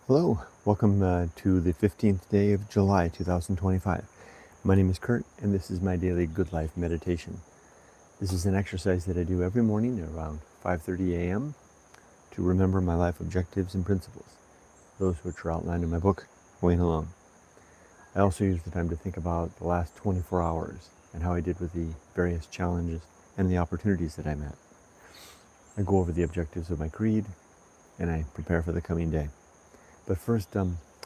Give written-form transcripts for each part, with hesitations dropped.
Hello, welcome to the 15th day of July 2025. My name is Kurt, and this is my daily Good Life meditation. This is an exercise that I do every morning around 5:30 a.m. to remember my life objectives and principles, those which are outlined in my book, Going Alone. I also use the time to think about the last 24 hours and how I did with the various challenges and the opportunities that I met. I go over the objectives of my creed, and I prepare for the coming day. But first,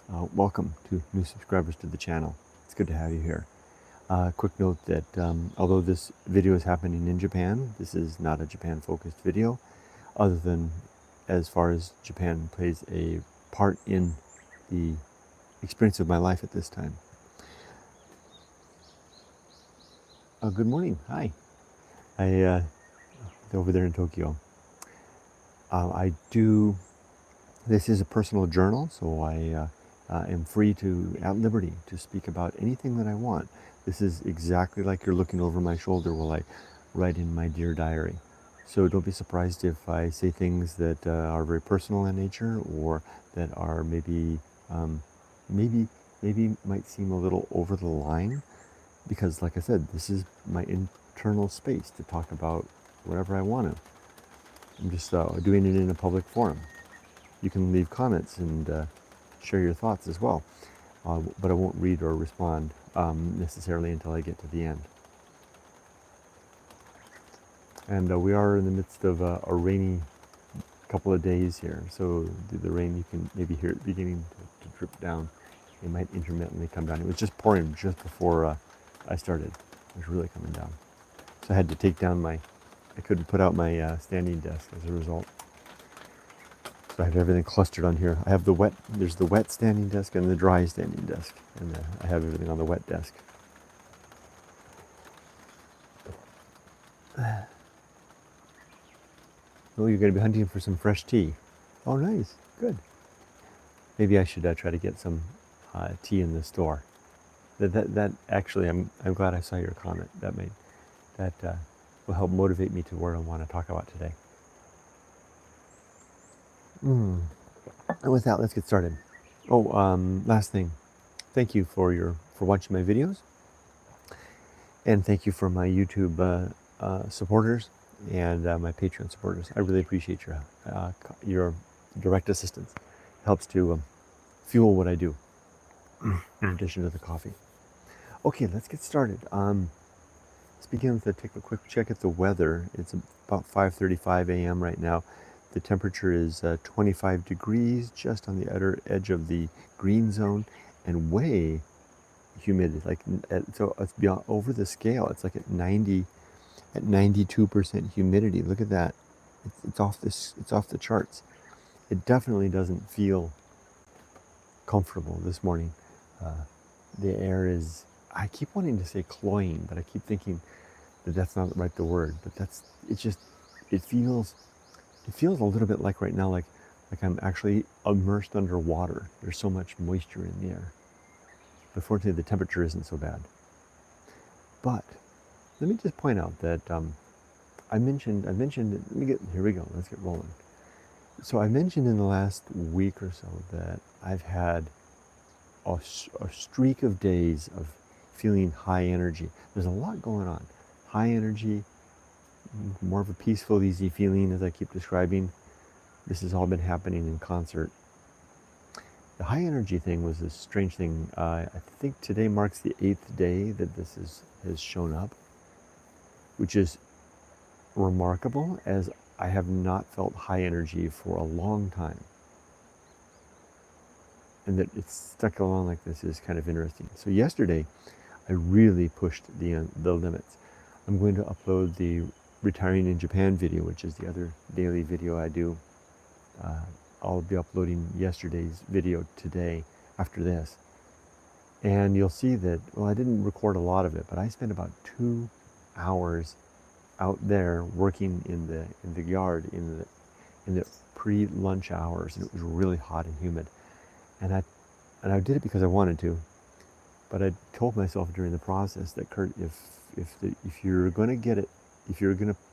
welcome to new subscribers to the channel. It's good to have you here. Quick note that although this video is happening in Japan, this is not a Japan-focused video, other than as far as Japan plays a part in the experience of my life at this time. Good morning. Hi. Over there in Tokyo. This is a personal journal, so I am free at liberty to speak about anything that I want. This is exactly like you're looking over my shoulder while I write in my dear diary. So don't be surprised if I say things that are very personal in nature, or that are maybe might seem a little over the line, because like I said, this is my internal space to talk about whatever I want to. I'm just doing it in a public forum. You can leave comments and share your thoughts as well, but I won't read or respond necessarily until I get to the end. And we are in the midst of a rainy couple of days here, so the rain, you can maybe hear it beginning to drip down. It might intermittently come down. It was just pouring just before I started. It was really coming down. So I had to take down I couldn't put out my standing desk as a result. So I have everything clustered on here. I have there's the wet standing desk and the dry standing desk. And I have everything on the wet desk. Oh, you're going to be hunting for some fresh tea. Oh, nice. Good. Maybe I should try to get some tea in the store. That actually, I'm glad I saw your comment. That will help motivate me to what I want to talk about today. And with that, let's get started. Last thing. Thank you for watching my videos, and thank you for my YouTube supporters and my Patreon supporters. I really appreciate your direct assistance. It helps to fuel what I do, in addition to the coffee. Okay, let's get started. Let's begin with take a quick check at the weather. It's about 5:35 a.m. right now. The temperature is 25 degrees, just on the outer edge of the green zone, and way humid. So it's beyond over the scale. It's like at 92% humidity. Look at that. It's off the charts. It definitely doesn't feel comfortable this morning. The air is, I keep wanting to say cloying, but I keep thinking that that's not the word. But it feels a little bit like right now, like I'm actually immersed underwater. There's so much moisture in the air. But fortunately, the temperature isn't so bad. But let me just point out that here we go, let's get rolling. So I mentioned in the last week or so that I've had a streak of days of feeling high energy. There's a lot going on. High energy, more of a peaceful, easy feeling, as I keep describing. This has all been happening in concert. The high energy thing was a strange thing. I think today marks the 8th day that this has shown up, which is remarkable, as I have not felt high energy for a long time. And that it's stuck along like this is kind of interesting. So yesterday, I really pushed the limits. I'm going to upload the Retiring in Japan video, which is the other daily video I do. I'll be uploading yesterday's video today after this. And you'll see that, well, I didn't record a lot of it, but I spent about 2 hours out there working in the yard in the pre-lunch hours, and it was really hot and humid. And I did it because I wanted to, but I told myself during the process that, Kurt, if you're going to get it,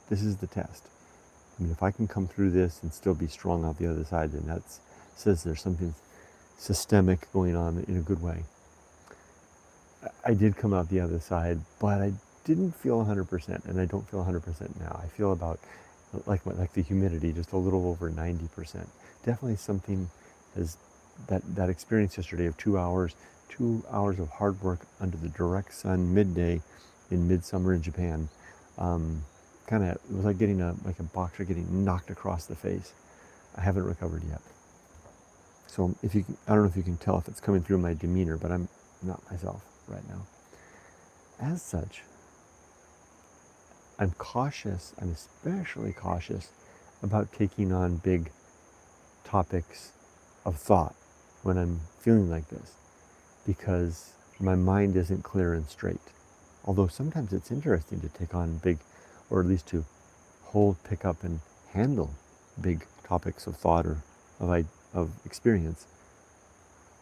this is the test. I mean, if I can come through this and still be strong out the other side, then that says there's something systemic going on in a good way. I did come out the other side, but I didn't feel 100%, and I don't feel 100% now. I feel about like the humidity, just a little over 90%. Definitely something as that experience yesterday of 2 hours of hard work under the direct sun midday in midsummer in Japan. It was like getting a boxer getting knocked across the face. I haven't recovered yet. So I don't know if you can tell if it's coming through my demeanor, but I'm not myself right now. As such, I'm cautious, I'm especially cautious about taking on big topics of thought when I'm feeling like this, because my mind isn't clear and straight. Although sometimes it's interesting to take on big, or at least to pick up and handle big topics of thought or of experience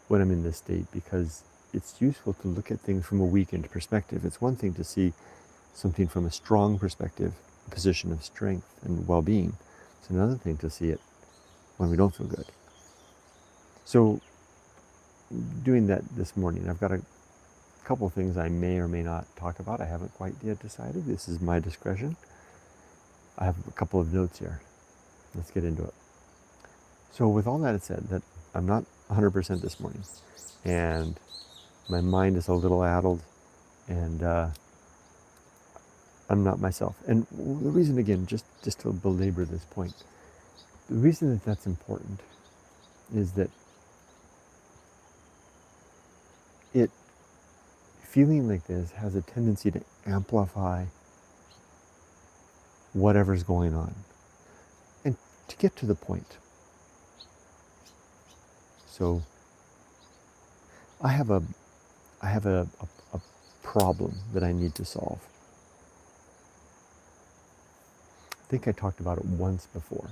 when I'm in this state, because it's useful to look at things from a weakened perspective. It's one thing to see something from a strong perspective, a position of strength and well-being. It's another thing to see it when we don't feel good. So doing that this morning, I've got a couple of things I may or may not talk about. I haven't quite yet decided. This is my discretion. I have a couple of notes here. Let's get into it. So with all that said, that I'm not 100% this morning, and my mind is a little addled, and I'm not myself. And the reason, again, just to belabor this point, the reason that that's important is that feeling like this has a tendency to amplify whatever's going on. And to get to the point, so I have a problem that I need to solve. I think I talked about it once before,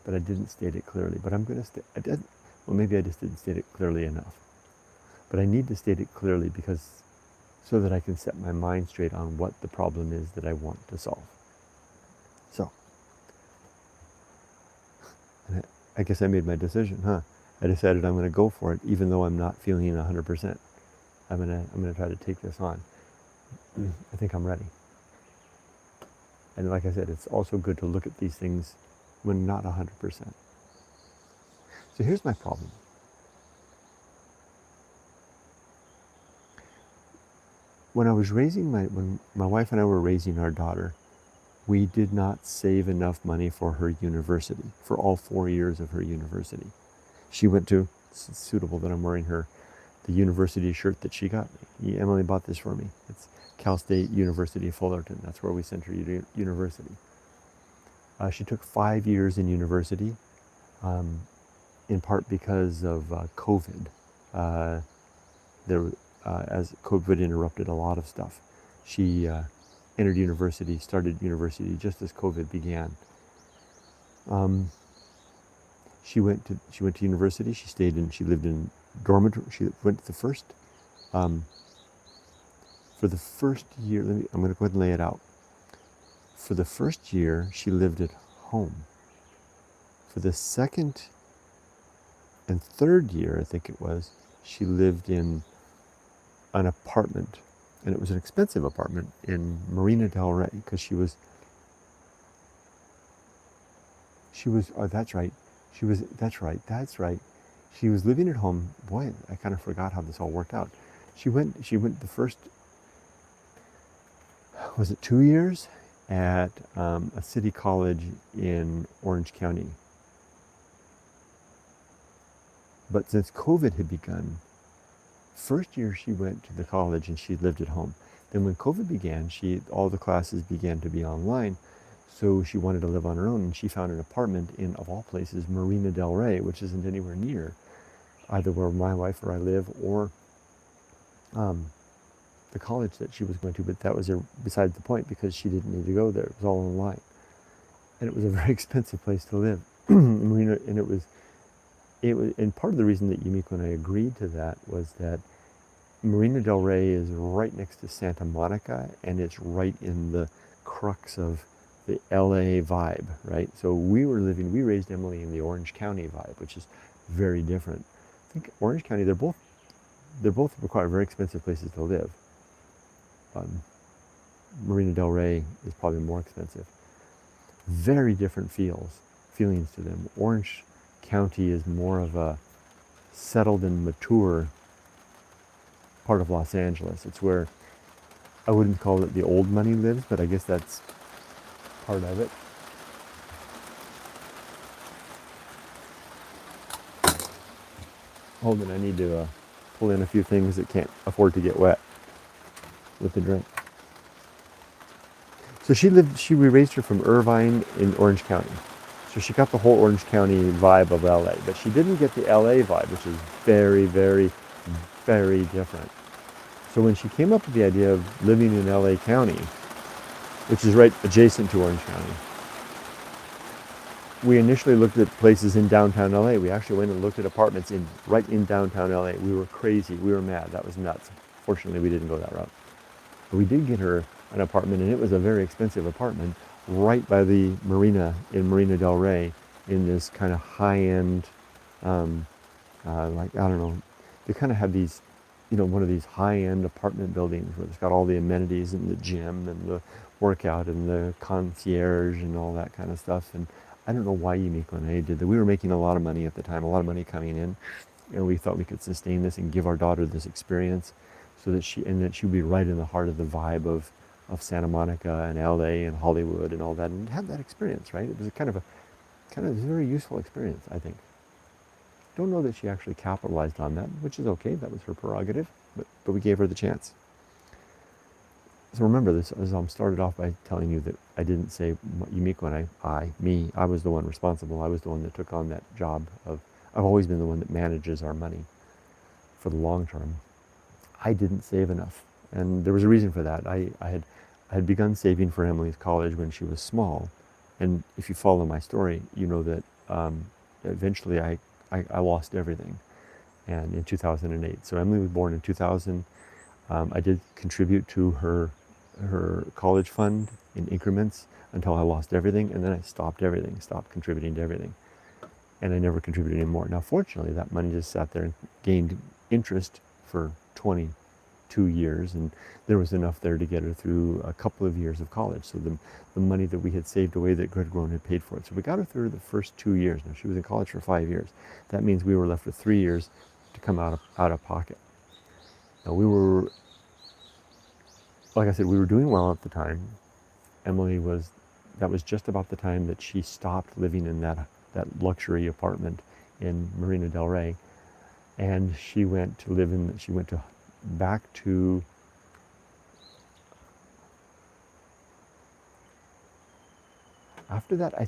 but I didn't state it clearly. But I'm going to maybe I just didn't state it clearly enough. But I need to state it clearly so that I can set my mind straight on what the problem is that I want to solve. So, I guess I made my decision, I decided I'm going to go for it, even though I'm not feeling 100%. I'm going to try to take this on. I think I'm ready. And like I said, it's also good to look at these things when not 100%. So here's my problem. When my wife and I were raising our daughter, we did not save enough money for her university, for all 4 years of her university. She went to, it's suitable that I'm wearing the university shirt that she got me. Emily bought this for me. It's Cal State University of Fullerton. That's where we sent her to university. She took 5 years in university, in part because of COVID. As COVID interrupted a lot of stuff. She started university just as COVID began. She went to university. She lived in dormitory. She went to the first, for the first year, I'm going to go ahead and lay it out. For the first year, she lived at home. For the second and third year, I think it was, she lived in an apartment, and it was an expensive apartment in Marina Del Rey, because she was, that's right. She was living at home. Boy, I kind of forgot how this all worked out. She went the first, was it 2 years at a city college in Orange County. But since COVID had begun, first year she went to the college and she lived at home. Then when COVID began, all the classes began to be online, so she wanted to live on her own, and she found an apartment in, of all places, Marina Del Rey, which isn't anywhere near either where my wife or I live or the college that she was going to, but that was beside the point, because she didn't need to go there. It was all online. And it was a very expensive place to live. Marina, and it was, and part of the reason that Yumiko and I agreed to that was that Marina Del Rey is right next to Santa Monica, and it's right in the crux of the LA vibe, right? So we raised Emily in the Orange County vibe, which is very different. think Orange County, they both require very expensive places to live. Marina Del Rey is probably more expensive. Very different feelings to them. Orange County is more of a settled and mature part of Los Angeles. It's where I wouldn't call it the old money lives, but I guess that's part of it. Hold on, I need to pull in a few things that can't afford to get wet with the drink. So we raised her from Irvine in Orange County. So she got the whole Orange County vibe of LA, but she didn't get the LA vibe, which is very, very, very different. So when she came up with the idea of living in LA County, which is right adjacent to Orange County, we initially looked at places in downtown LA. We actually went and looked at apartments right in downtown LA. We were crazy. We were mad. That was nuts. Fortunately, we didn't go that route. But we did get her an apartment, and it was a very expensive apartment right by the marina in Marina Del Rey, in this kind of high-end, like, I don't know, they kind of have these, one of these high-end apartment buildings where it's got all the amenities and the gym and the workout and the concierge and all that kind of stuff. And I don't know why Unique Lemonade did that. We were making a lot of money at the time, a lot of money coming in, and we thought we could sustain this and give our daughter this experience so that she would be right in the heart of the vibe of Santa Monica and LA and Hollywood and all that, and have that experience, right? It was a kind of very useful experience, I think. Don't know that she actually capitalized on that, which is okay. That was her prerogative, but we gave her the chance. So remember this, as I started off by telling you that I didn't say Yumiko and I was the one responsible. I was the one that took on that job I've always been the one that manages our money for the long term. I didn't save enough, and there was a reason for that. I had begun saving for Emily's college when she was small, and if you follow my story, you know that eventually I lost everything, and in 2008. So Emily was born in 2000. I did contribute to her college fund in increments until I lost everything, and then I stopped contributing to everything, and I never contributed anymore. Now, fortunately, that money just sat there and gained interest for 22 years, and there was enough there to get her through a couple of years of college. So the money that we had saved away that Good Grown had paid for it. So we got her through the first 2 years. Now, she was in college for 5 years. That means we were left with 3 years to come out of pocket. Now, like I said, we were doing well at the time. That was just about the time that she stopped living in that luxury apartment in Marina Del Rey, and she went back to after that, I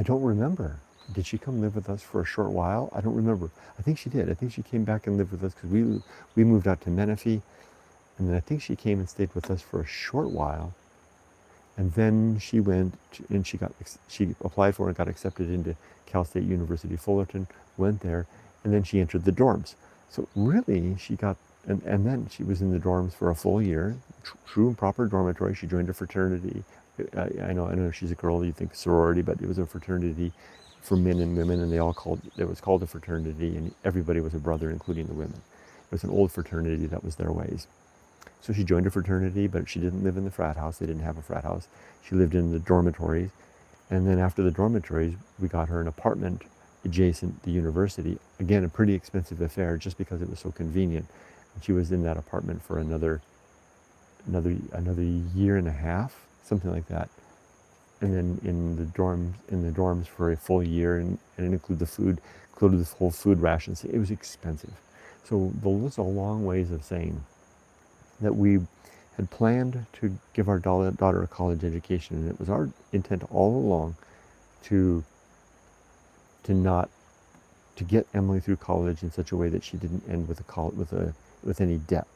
don't remember. Did she come live with us for a short while? I don't remember. I think she did. I think she came back and lived with us because we moved out to Menifee, and then I think she came and stayed with us for a short while, and then she went and she applied for and got accepted into Cal State University Fullerton, went there, and then she entered the dorms. So really, she got, and then she was in the dorms for a full year, true and proper dormitory. She joined a fraternity. I know she's a girl, you think sorority, but it was a fraternity for men and women, and it was called a fraternity, and everybody was a brother, including the women. It was an old fraternity, that was their ways. So she joined a fraternity, but she didn't live in the frat house. They didn't have a frat house. She lived in the dormitories. And then after the dormitories, we got her an apartment adjacent the university. Again, a pretty expensive affair just because it was so convenient. And she was in that apartment for another year and a half, something like that. And then in the dorms for a full year, and it included the whole food rations. It was expensive. So those are long ways of saying that we had planned to give our daughter a college education, and it was our intent all along to get Emily through college in such a way that she didn't end with any debt.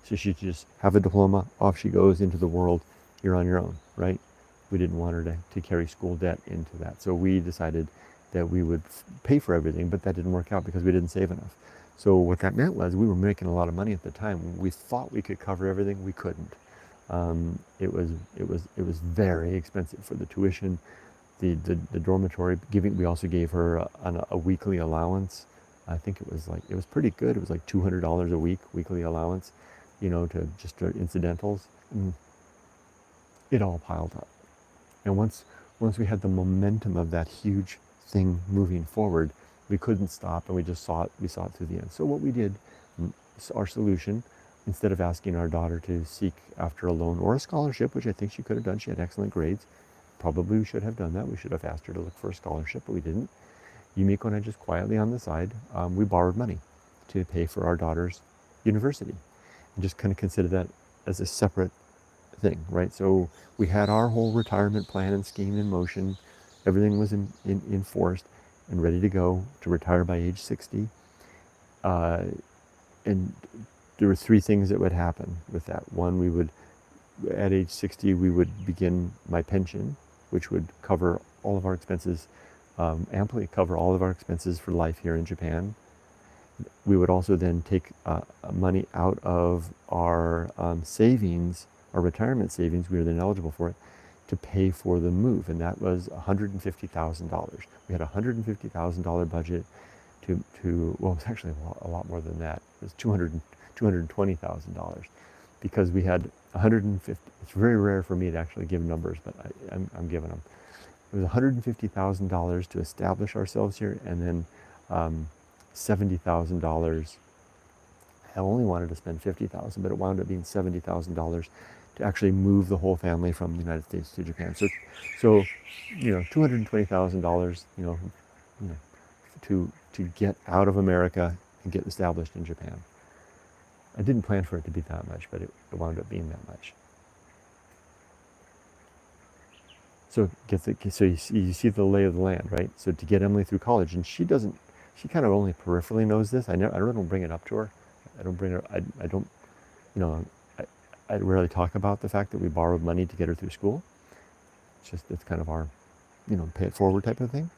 So she'd just have a diploma, off she goes into the world, you're on your own, right? We didn't want her to carry school debt into that. So we decided that we would pay for everything, but that didn't work out because we didn't save enough. So what that meant was we were making a lot of money at the time. We thought we could cover everything. We couldn't. It was very expensive for the tuition, the dormitory. We also gave her a weekly allowance. I think it was pretty good. It was like $200 a week, weekly allowance, to just incidentals. And it all piled up. And once we had the momentum of that huge thing moving forward, we couldn't stop, and we saw it through the end. So what we did, our solution, instead of asking our daughter to seek after a loan or a scholarship, which I think she could have done, she had excellent grades. Probably we should have done that. We should have asked her to look for a scholarship, but we didn't. Yumiko and I just quietly on the side, we borrowed money to pay for our daughter's university, and just kind of consider that as a separate thing, right? So we had our whole retirement plan and scheme in motion. Everything was enforced and ready to go to retire by age 60. And there were three things that would happen with that. One, at age 60, we would begin my pension, which would cover all of our expenses, amply cover all of our expenses for life here in Japan. We would also then take money out of our savings, our retirement savings, we were then eligible for it, to pay for the move, and that was $150,000. We had a $150,000 budget well, it was actually a lot more than that. It was $220,000, because we had 150. It's very rare for me to actually give numbers, but I'm giving them. It was $150,000 to establish ourselves here, and then $70,000. I only wanted to spend $50,000, but it wound up being $70,000 to actually move the whole family from the United States to Japan. So $220,000, to get out of America and get established in Japan. I didn't plan for it to be that much, but it wound up being that much. So you see the lay of the land, right? So to get Emily through college, and she kind of only peripherally knows this. I don't bring it up to her. I rarely talk about the fact that we borrowed money to get her through school. It's kind of our, pay it forward type of thing.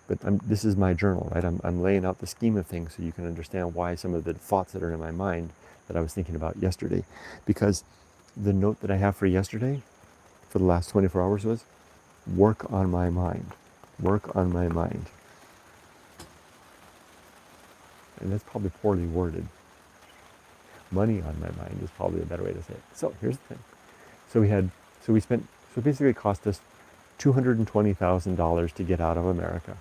But this is my journal, right? I'm laying out the scheme of things so you can understand why some of the thoughts that are in my mind that I was thinking about yesterday. Because the note that I have for yesterday, for the last 24 hours, was work on my mind. Work on my mind. And that's probably poorly worded. Money on my mind is probably a better way to say it. So here's the thing. So basically it cost us $220,000 to get out of America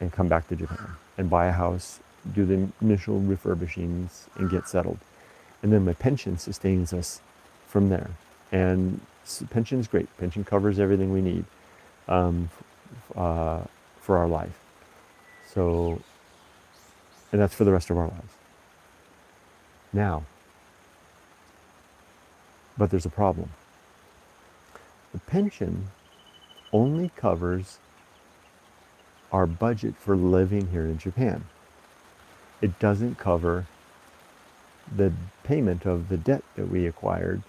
and come back to Japan and buy a house, do the initial refurbishings, and get settled. And then my pension sustains us from there. And pension's great. Pension covers everything we need for our life. So, and that's for the rest of our lives. Now, but there's a problem. The pension only covers our budget for living here in Japan. It doesn't cover the payment of the debt that we acquired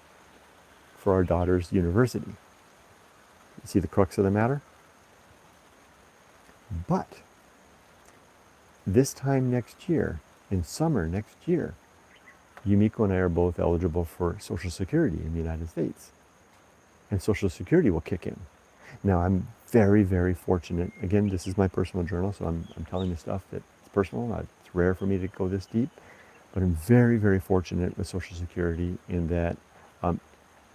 for our daughter's university. You see the crux of the matter? But this time next year, in summer next year, Yumiko and I are both eligible for Social Security in the United States. And Social Security will kick in. Now, I'm very, very fortunate. Again, this is my personal journal, so I'm telling you stuff that's personal. It's rare for me to go this deep. But I'm very, very fortunate with Social Security in that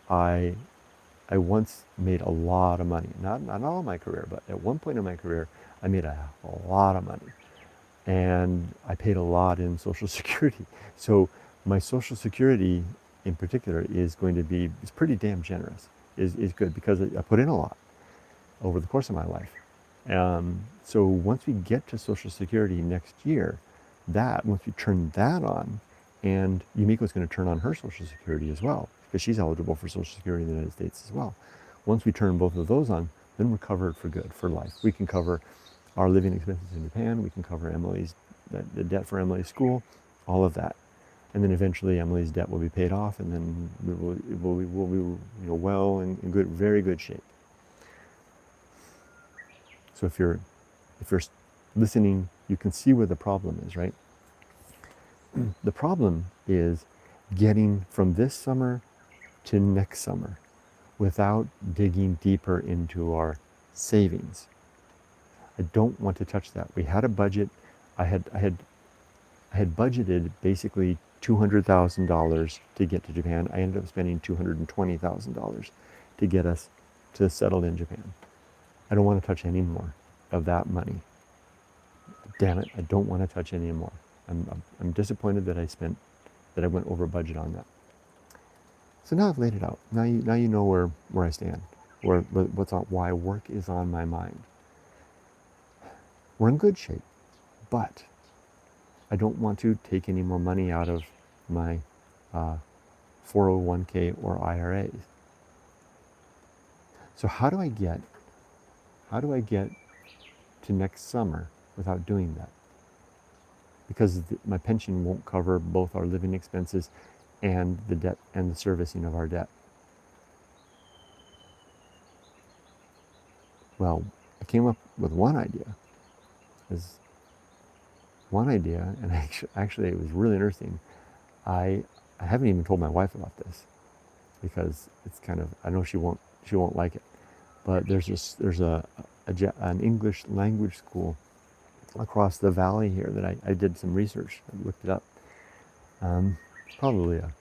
I once made a lot of money. Not all my career, but at one point in my career, I made a lot of money. And I paid a lot in Social Security. So my Social Security in particular is pretty damn generous, is good, because I put in a lot over the course of my life. So once we get to Social Security next year, once we turn that on, and Yumiko's going to turn on her Social Security as well, because she's eligible for Social Security in the United States as well. Once we turn both of those on, then we're covered for good, for life. We can cover our living expenses in Japan, we can cover the debt for Emily's school, all of that. And then eventually Emily's debt will be paid off, and then we'll be well in good, very good shape. So if you're listening, you can see where the problem is, right? The problem is getting from this summer to next summer. without digging deeper into our savings. I don't want to touch that. We had a budget. I had budgeted basically $200,000 to get to Japan. I ended up spending $220,000 to get us to settle in Japan. I don't want to touch any more of that money. Damn it, I don't want to touch any more. I'm disappointed that I went over budget on that. So now I've laid it out. Now you know where I stand, why work is on my mind. We're in good shape, but I don't want to take any more money out of my 401k or IRAs. So how do I get to next summer without doing that? Because my pension won't cover both our living expenses and the debt and the servicing of our debt. Well, I came up with one idea, and actually it was really interesting. I haven't even told my wife about this because it's kind of, I know she won't like it, but there's an English language school across the valley here that I did some research. I looked it up. Probably a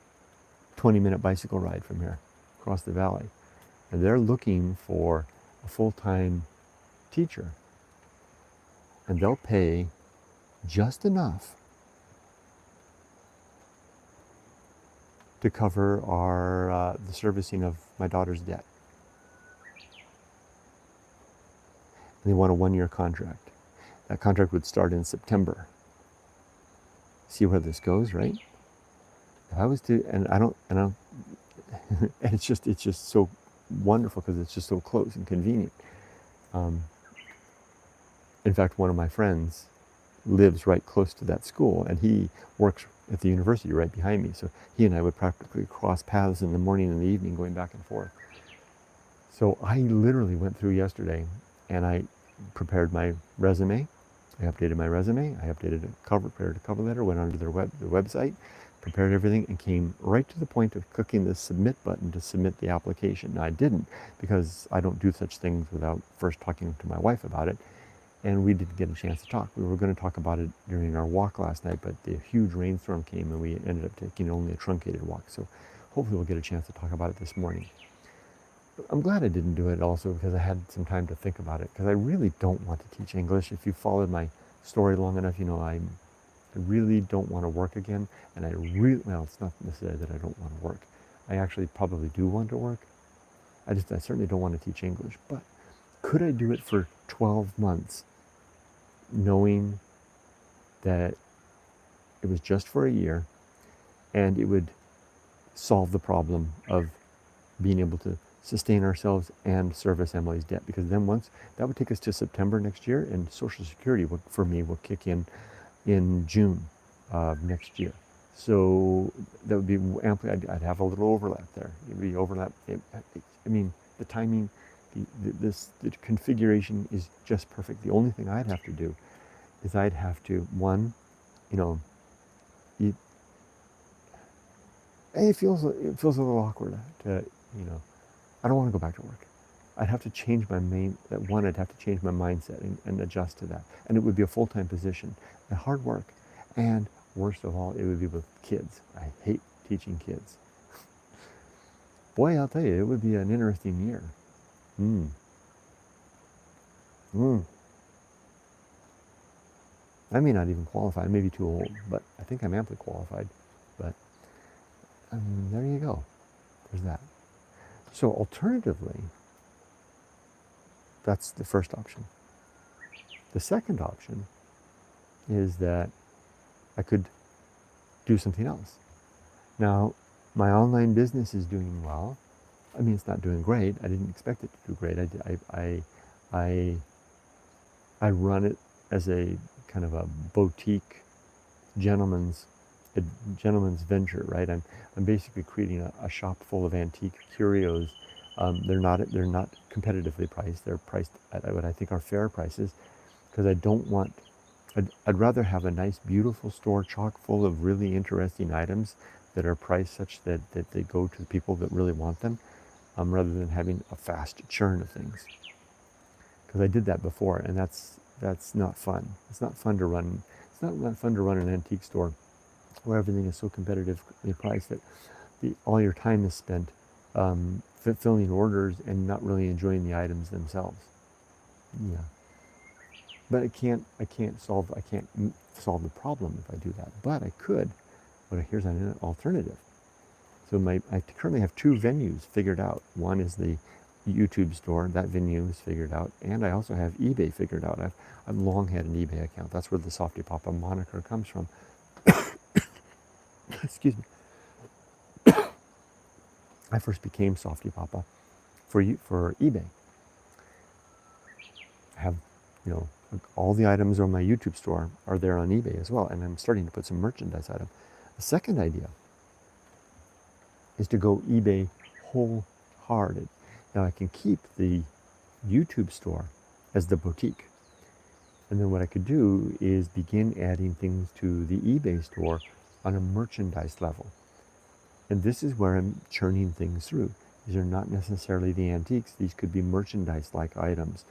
20-minute bicycle ride from here across the valley, and they're looking for a full-time teacher, and they'll pay just enough to cover the servicing of my daughter's debt. And they want a 1-year contract. That contract would start in September. See where this goes, right? If I was to, and and it's just so wonderful because it's just so close and convenient. In fact, one of my friends lives right close to that school, and he works at the university right behind me. So he and I would practically cross paths in the morning and the evening, going back and forth. So I literally went through yesterday, and I prepared my resume. I updated my resume. I prepared a cover letter, went onto their website, prepared everything, and came right to the point of clicking the submit button to submit the application. Now I didn't, because I don't do such things without first talking to my wife about it. And we didn't get a chance to talk. We were going to talk about it during our walk last night, but the huge rainstorm came and we ended up taking only a truncated walk. So hopefully we'll get a chance to talk about it this morning. I'm glad I didn't do it also because I had some time to think about it, because I really don't want to teach English. If you followed my story long enough, you know I really don't want to work again. And well, it's not necessarily that I don't want to work. I actually probably do want to work. I certainly don't want to teach English. But could I do it for 12 months? Knowing that it was just for a year and it would solve the problem of being able to sustain ourselves and service Emily's debt, because then once that would take us to September next year, and Social Security for me will kick in June of next year. So that would be amply, I'd have a little overlap there. It would be overlap. I mean, the timing, the configuration is just perfect. The only thing I'd have to do is I'd have to, one, it feels a little awkward to, I don't want to go back to work. I'd have to change I'd have to change my mindset and adjust to that. And it would be a full-time position, and hard work. And worst of all, it would be with kids. I hate teaching kids. Boy, I'll tell you, it would be an interesting year. I may not even qualify. I may be too old, but I think I'm amply qualified. But there you go. There's that. So alternatively, that's the first option. The second option is that I could do something else. Now, my online business is doing well. I mean, it's not doing great. I didn't expect it to do great. I run it as a kind of a boutique gentleman's venture, right? I'm basically creating a shop full of antique curios. They're not competitively priced. They're priced at what I think are fair prices, because I'd rather have a nice, beautiful store chock full of really interesting items that are priced such that they go to the people that really want them, rather than having a fast churn of things. Because I did that before, and that's not fun. It's not fun to run. It's not fun to run an antique store where everything is so competitively priced that all your time is spent filling orders and not really enjoying the items themselves. Yeah, but I can't solve the problem if I do that. But I could. But here's an alternative. So I currently have 2 venues figured out. One is the YouTube store. That venue is figured out, and I also have eBay figured out. I've long had an eBay account. That's where the softypapa moniker comes from. Excuse me. I first became softypapa for eBay. I have, all the items on my YouTube store are there on eBay as well, and I'm starting to put some merchandise out of. The second idea is to go eBay wholehearted. Now I can keep the YouTube store as the boutique. And then what I could do is begin adding things to the eBay store on a merchandise level. And this is where I'm churning things through. These are not necessarily the antiques. These could be merchandise-like items.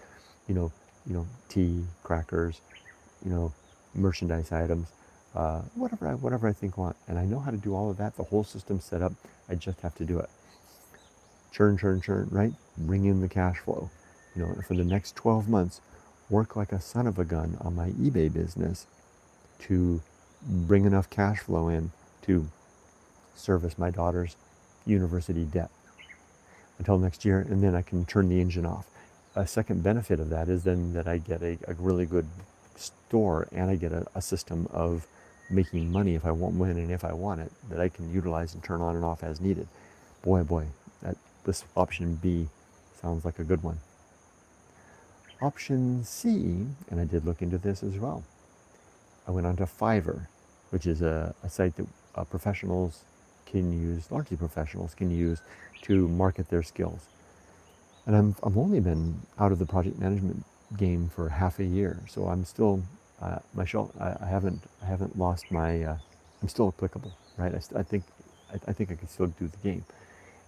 Tea, crackers, merchandise items, whatever I think want. And I know how to do all of that. The whole system's set up. I just have to do it. Churn, right? Bring in the cash flow. For the next 12 months, work like a son of a gun on my eBay business to bring enough cash flow in to service my daughter's university debt until next year, and then I can turn the engine off. A second benefit of that is then that I get a really good store, and I get a system of making money if I want when and if I want it, that I can utilize and turn on and off as needed. Boy, this option B sounds like a good one. Option C, and I did look into this as well. I went onto Fiverr, which is a site that professionals can use, largely professionals can use to market their skills. And I've only been out of the project management game for half a year, so I'm still I haven't lost my. I'm still applicable, right? I think I could still do the game.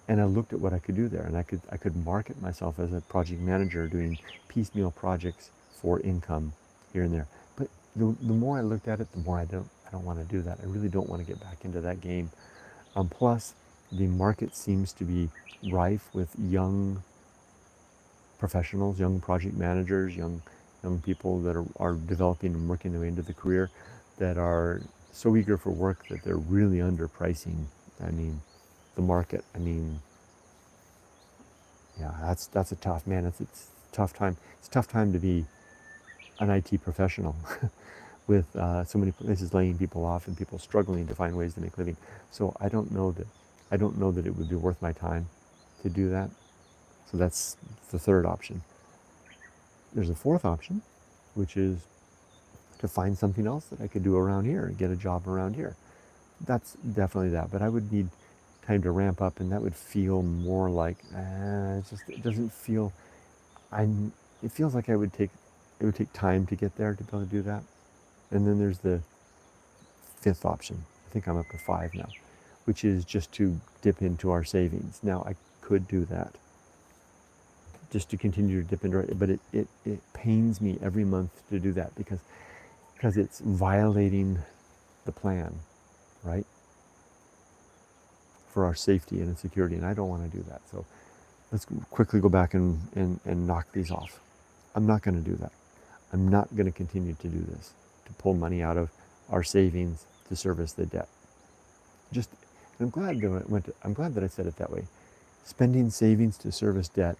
And I looked at what I could do there, and I could market myself as a project manager doing piecemeal projects for income here and there. But the more I looked at it, the more I don't want to do that. I really don't want to get back into that game. Plus, the market seems to be rife with young professionals, young project managers, young people that are developing and working their way into the career, that are so eager for work that they're really underpricing. The market. That's a tough, man. It's a tough time. It's a tough time to be an IT professional with so many places laying people off and people struggling to find ways to make a living. So I don't know that it would be worth my time to do that. So that's the third option. There's a fourth option, which is to find something else that I could do around here and get a job around here. That's definitely that, but I would need time to ramp up, and that would feel more like it doesn't feel. It feels like it would take time to get there to be able to do that. And then there's the fifth option. I think I'm up to 5 now, which is just to dip into our savings. Now I could do that, just to continue to dip into it, but it pains me every month to do that because it's violating the plan, right? For our safety and security, and I don't want to do that. So let's quickly go back and knock these off. I'm not going to do that. I'm not going to continue to do this, to pull money out of our savings to service the debt. I'm glad that I said it that way. Spending savings to service debt.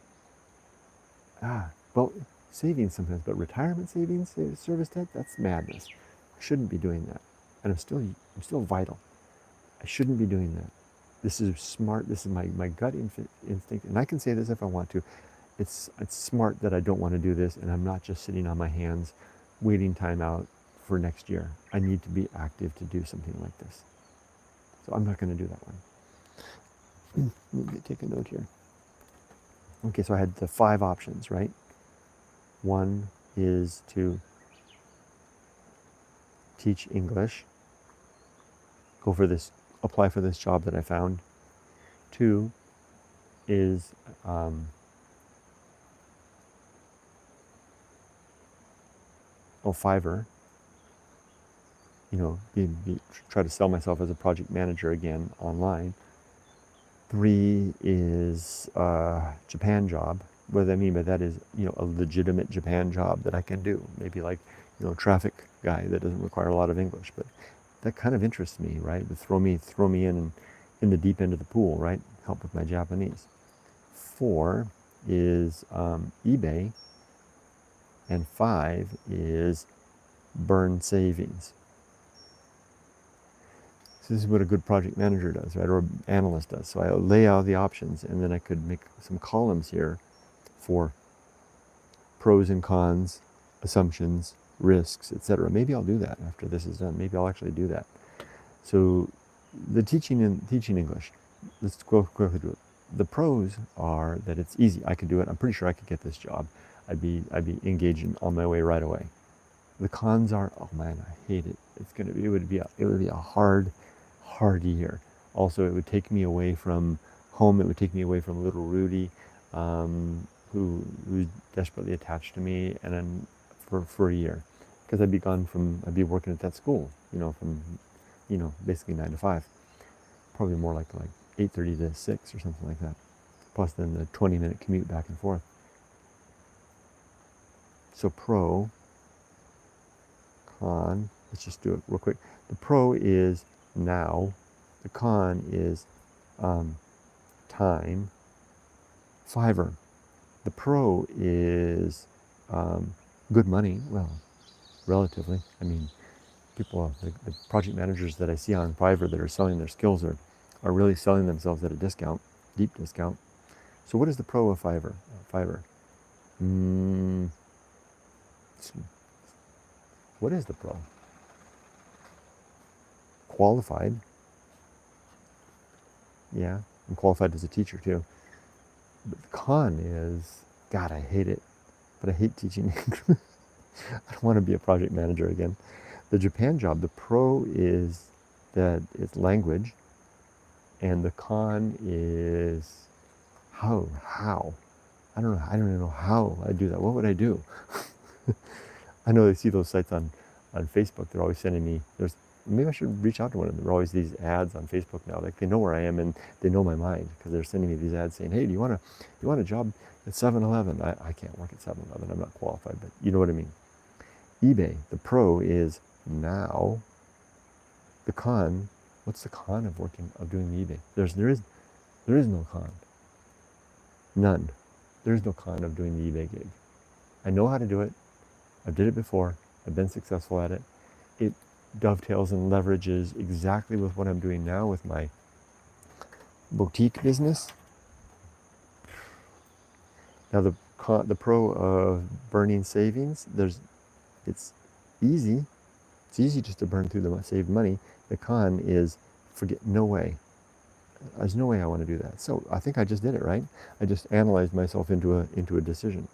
Savings sometimes, but retirement savings to service debt, that's madness. I shouldn't be doing that. And I'm still vital. I shouldn't be doing that. This is smart. This is my gut instinct, and I can say this if I want to. It's smart that I don't want to do this, and I'm not just sitting on my hands waiting time out for next year. I need to be active to do something like this. So I'm not going to do that one. Let me take a note here. Okay, so I had the 5 options, right? 1 is to teach English, apply for this job that I found. 2 is Fiverr. Try to sell myself as a project manager again online. 3 is Japan job. What I mean by that is, a legitimate Japan job that I can do. Maybe like, traffic guy that doesn't require a lot of English, but that kind of interests me, right? But throw me in the deep end of the pool, right? Help with my Japanese. 4 is eBay, and 5 is Borne savings. So this is what a good project manager does, right? Or an analyst does. So I lay out the options, and then I could make some columns here for pros and cons, assumptions, risks, etc. Maybe I'll do that after this is done. Maybe I'll actually do that. So the teaching English, let's go quickly do it. The pros are that it's easy. I could do it. I'm pretty sure I could get this job. I'd be engaged on my way right away. The cons are, oh man, I hate it. It would be a hard year. Also, it would take me away from home. It would take me away from little Rudy, who's desperately attached to me, and then for a year, because I'd be working at that school, from basically 9 to 5, probably more like 8:30 to 6 or something like that, plus then the 20-minute commute back and forth. So pro, con, let's just do it real quick. The pro is now, the con is time. Fiverr. The pro is good money, well, relatively. I mean, people, the project managers that I see on Fiverr that are selling their skills are really selling themselves at a discount, deep discount. So what is the pro of Fiverr? What is the pro? Qualified. Yeah, I'm qualified as a teacher too. But the con is, God, I hate it. But I hate teaching English. I don't want to be a project manager again. The Japan job, the pro is that it's language, and the con is how? I don't know. I don't even know how I do that. What would I do? I know they see those sites on Facebook. They're always sending me. Maybe I should reach out to one of them. There are always these ads on Facebook now. Like, they know where I am and they know my mind, because they're sending me these ads saying, "Hey, do you want a job at 7-Eleven?" I can't work at 7-Eleven. I'm not qualified, but you know what I mean. eBay. The pro is now. The con. What's the con of doing the eBay? There is no con. None. There is no con of doing the eBay gig. I know how to do it. I did it before. I've been successful at it. It dovetails and leverages exactly with what I'm doing now with my boutique business. Now the pro of burning savings, it's easy. It's easy just to burn through the saved money. The con is, no way. There's no way I want to do that. So I think I just did it, right? I just analyzed myself into a decision.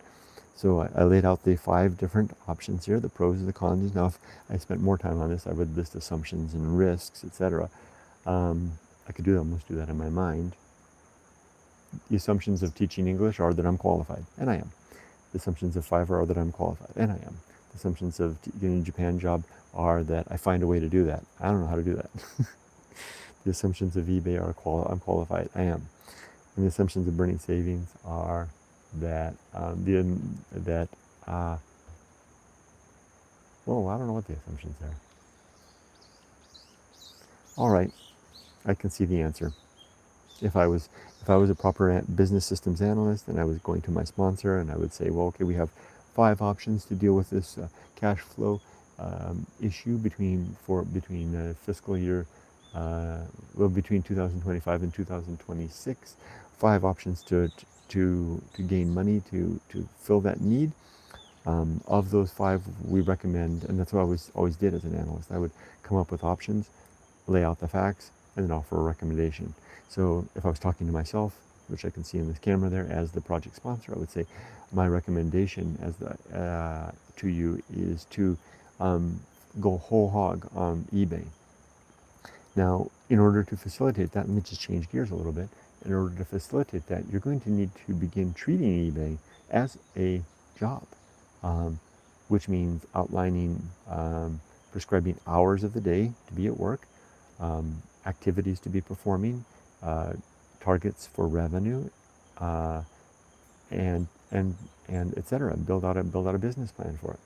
So I laid out the 5 different options here, the pros and the cons. Now, if I spent more time on this, I would list assumptions and risks, etc. I could almost do that in my mind. The assumptions of teaching English are that I'm qualified, and I am. The assumptions of Fiverr are that I'm qualified, and I am. The assumptions of getting a Japan job are that I find a way to do that. I don't know how to do that. The assumptions of eBay are I'm qualified, I am. And the assumptions of burning savings are that I don't know what the assumptions are. All right, I can see the answer. If I was a proper business systems analyst, and I was going to my sponsor, and I would say, well, okay, we have 5 options to deal with this cash flow issue between fiscal year, between 2025 and 2026. 5 options to gain money to fill that need. Of those 5, we recommend, and that's what I always did as an analyst. I would come up with options, lay out the facts, and then offer a recommendation. So if I was talking to myself, which I can see in this camera there as the project sponsor, I would say my recommendation to you is to go whole hog on eBay. Now, in order to facilitate that, let me just change gears a little bit in order to facilitate that, you're going to need to begin treating eBay as a job, which means outlining, prescribing hours of the day to be at work, activities to be performing, targets for revenue, and etc. Build out a business plan for it.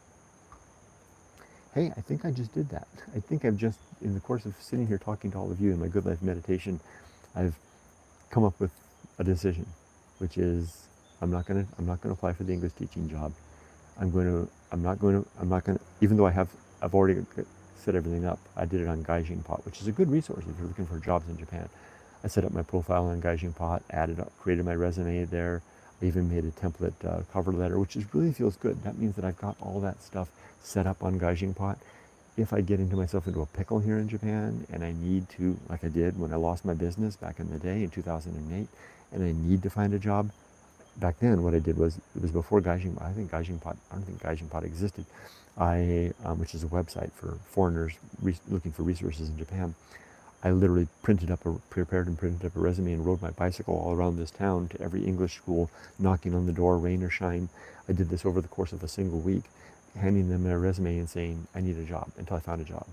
Hey, I think I just did that. I think I've just, in the course of sitting here talking to all of you in my Good Life meditation, I've come up with a decision, which is I'm not gonna apply for the English teaching job. I'm not going to, even though I've already set everything up. I did it on Gaijin Pot, which is a good resource if you're looking for jobs in Japan. I set up my profile on Gaijin Pot, created my resume there. I even made a template cover letter, which really feels good. That means that I've got all that stuff set up on Gaijin Pot. If I get myself into a pickle here in Japan and I need to, like I did when I lost my business back in the day in 2008, and I need to find a job, back then what I did was, it was before Gaijin Pot. I don't think Gaijin Pot existed. Which is a website for foreigners looking for resources in Japan. I literally prepared and printed up a resume and rode my bicycle all around this town to every English school, knocking on the door, rain or shine. I did this over the course of a single week, handing them a resume and saying, I need a job, until I found a job.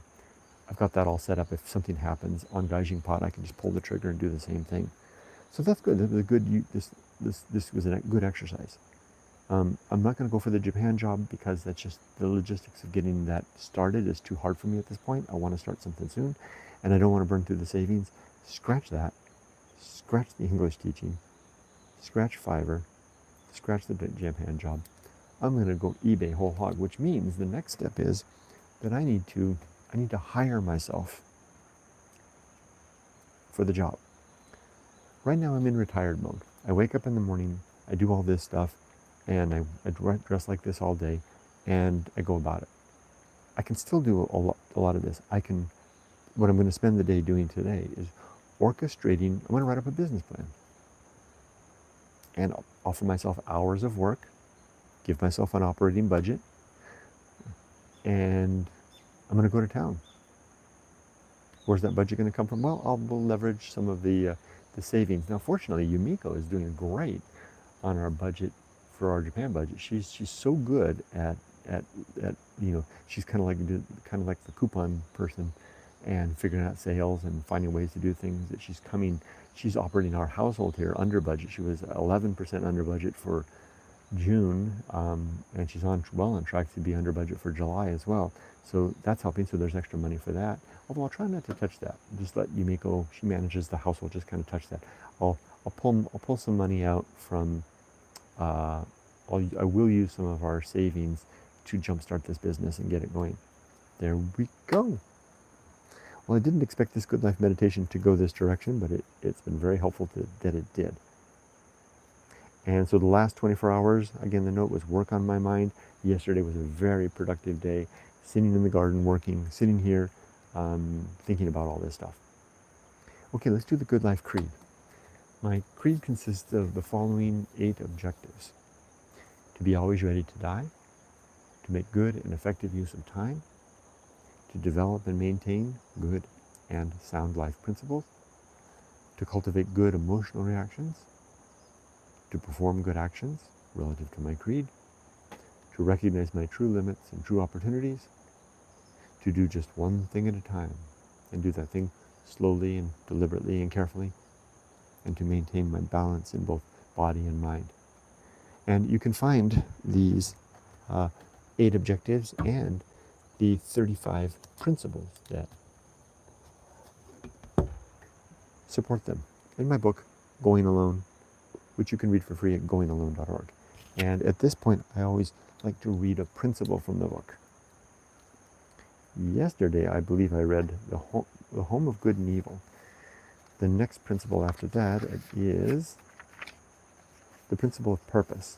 I've got that all set up. If something happens on Gaijin Pot, I can just pull the trigger and do the same thing. So that's good. This was a good exercise. I'm not going to go for the Japan job because that's just the logistics of getting that started is too hard for me at this point. I want to start something soon, and I don't want to burn through the savings. Scratch that. Scratch the English teaching. Scratch Fiverr. Scratch the Japan job. I'm going to go eBay whole hog, which means the next step is that I need to hire myself for the job. Right now I'm in retired mode. I wake up in the morning, I do all this stuff, and I dress like this all day, and I go about it. I can still do a lot of this. What I'm going to spend the day doing today is orchestrating. I'm going to write up a business plan and offer myself hours of work, give myself an operating budget, and I'm going to go to town. Where's that budget going to come from? Well, we'll leverage some of the savings. Now, fortunately, Yumiko is doing great on our budget for our Japan budget. She's so good at she's kind of like the coupon person, and figuring out sales and finding ways to do things. That she's operating our household here under budget. She was 11% under budget for June, and she's well on track to be under budget for July as well. So that's helping. So there's extra money for that. Although I'll try not to touch that. Just let Yumiko. She manages the household. Just kind of touch that. I'll pull some money out from. I will use some of our savings to jumpstart this business and get it going. There we go. Well, I didn't expect this Good Life meditation to go this direction, but it's been very helpful that it did. And so the last 24 hours, again, the note was work on my mind. Yesterday was a very productive day, sitting in the garden, working, sitting here, thinking about all this stuff. Okay, let's do the Good Life Creed. My creed consists of the following 8 objectives. To be always ready to die, to make good and effective use of time, to develop and maintain good and sound life principles, to cultivate good emotional reactions, to perform good actions relative to my creed, to recognize my true limits and true opportunities, to do just one thing at a time, and do that thing slowly and deliberately and carefully, and to maintain my balance in both body and mind. And you can find these 8 objectives and the 35 principles that support them in my book, Going Alone, which you can read for free at goingalone.org. And at this point, I always like to read a principle from the book. Yesterday, I believe I read the Home of Good and Evil. The next principle after that is the principle of purpose.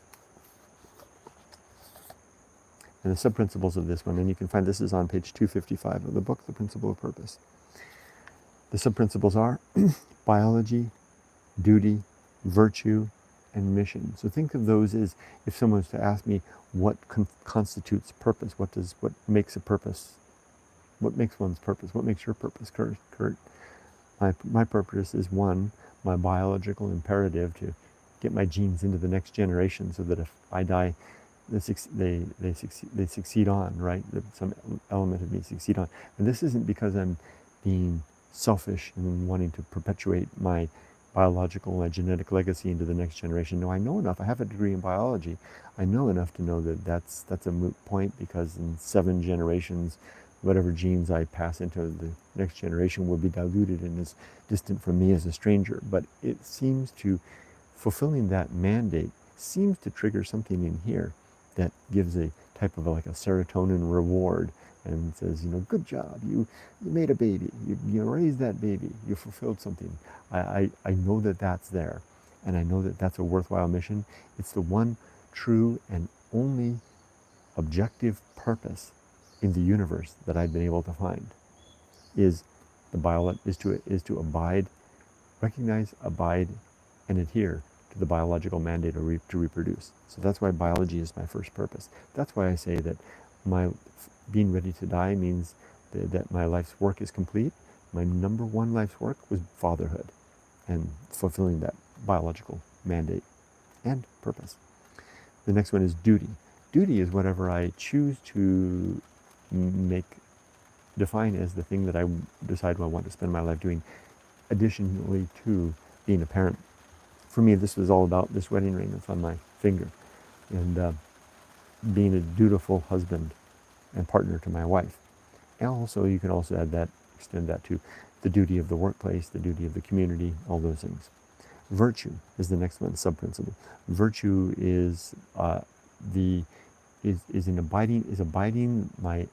And the sub-principles of this one, and you can find this is on page 255 of the book, The Principle of Purpose. The sub-principles are biology, duty, virtue, and mission. So think of those as if someone was to ask me what constitutes purpose, what makes a purpose, what makes one's purpose, what makes your purpose, Kurt? My purpose is 1, my biological imperative to get my genes into the next generation so that if I die, they succeed on, right? That some element of me succeed on. And this isn't because I'm being selfish and wanting to perpetuate my biological, my genetic legacy into the next generation. No, I know enough. I have a degree in biology. I know enough to know that that's a moot point, because in 7 generations, whatever genes I pass into the next generation will be diluted and is distant from me as a stranger. But it seems to, fulfilling that mandate seems to trigger something in here that gives a type of like a serotonin reward and says, good job, you made a baby, you raised that baby, you fulfilled something. I know that that's there, and I know that that's a worthwhile mission. It's the one true and only objective purpose in the universe that I've been able to find, is to abide, recognize, abide, and adhere to the biological mandate to reproduce. So that's why biology is my first purpose. That's why I say that my being ready to die means that my life's work is complete. My number one life's work was fatherhood and fulfilling that biological mandate and purpose. The next one is duty. Duty is whatever I choose to define as the thing that I decide I want to spend my life doing, additionally to being a parent. For me, this was all about this wedding ring that's on my finger, and being a dutiful husband and partner to my wife. And also, you can also extend that to the duty of the workplace, the duty of the community, all those things. Virtue is the next one, sub-principle. Virtue is abiding my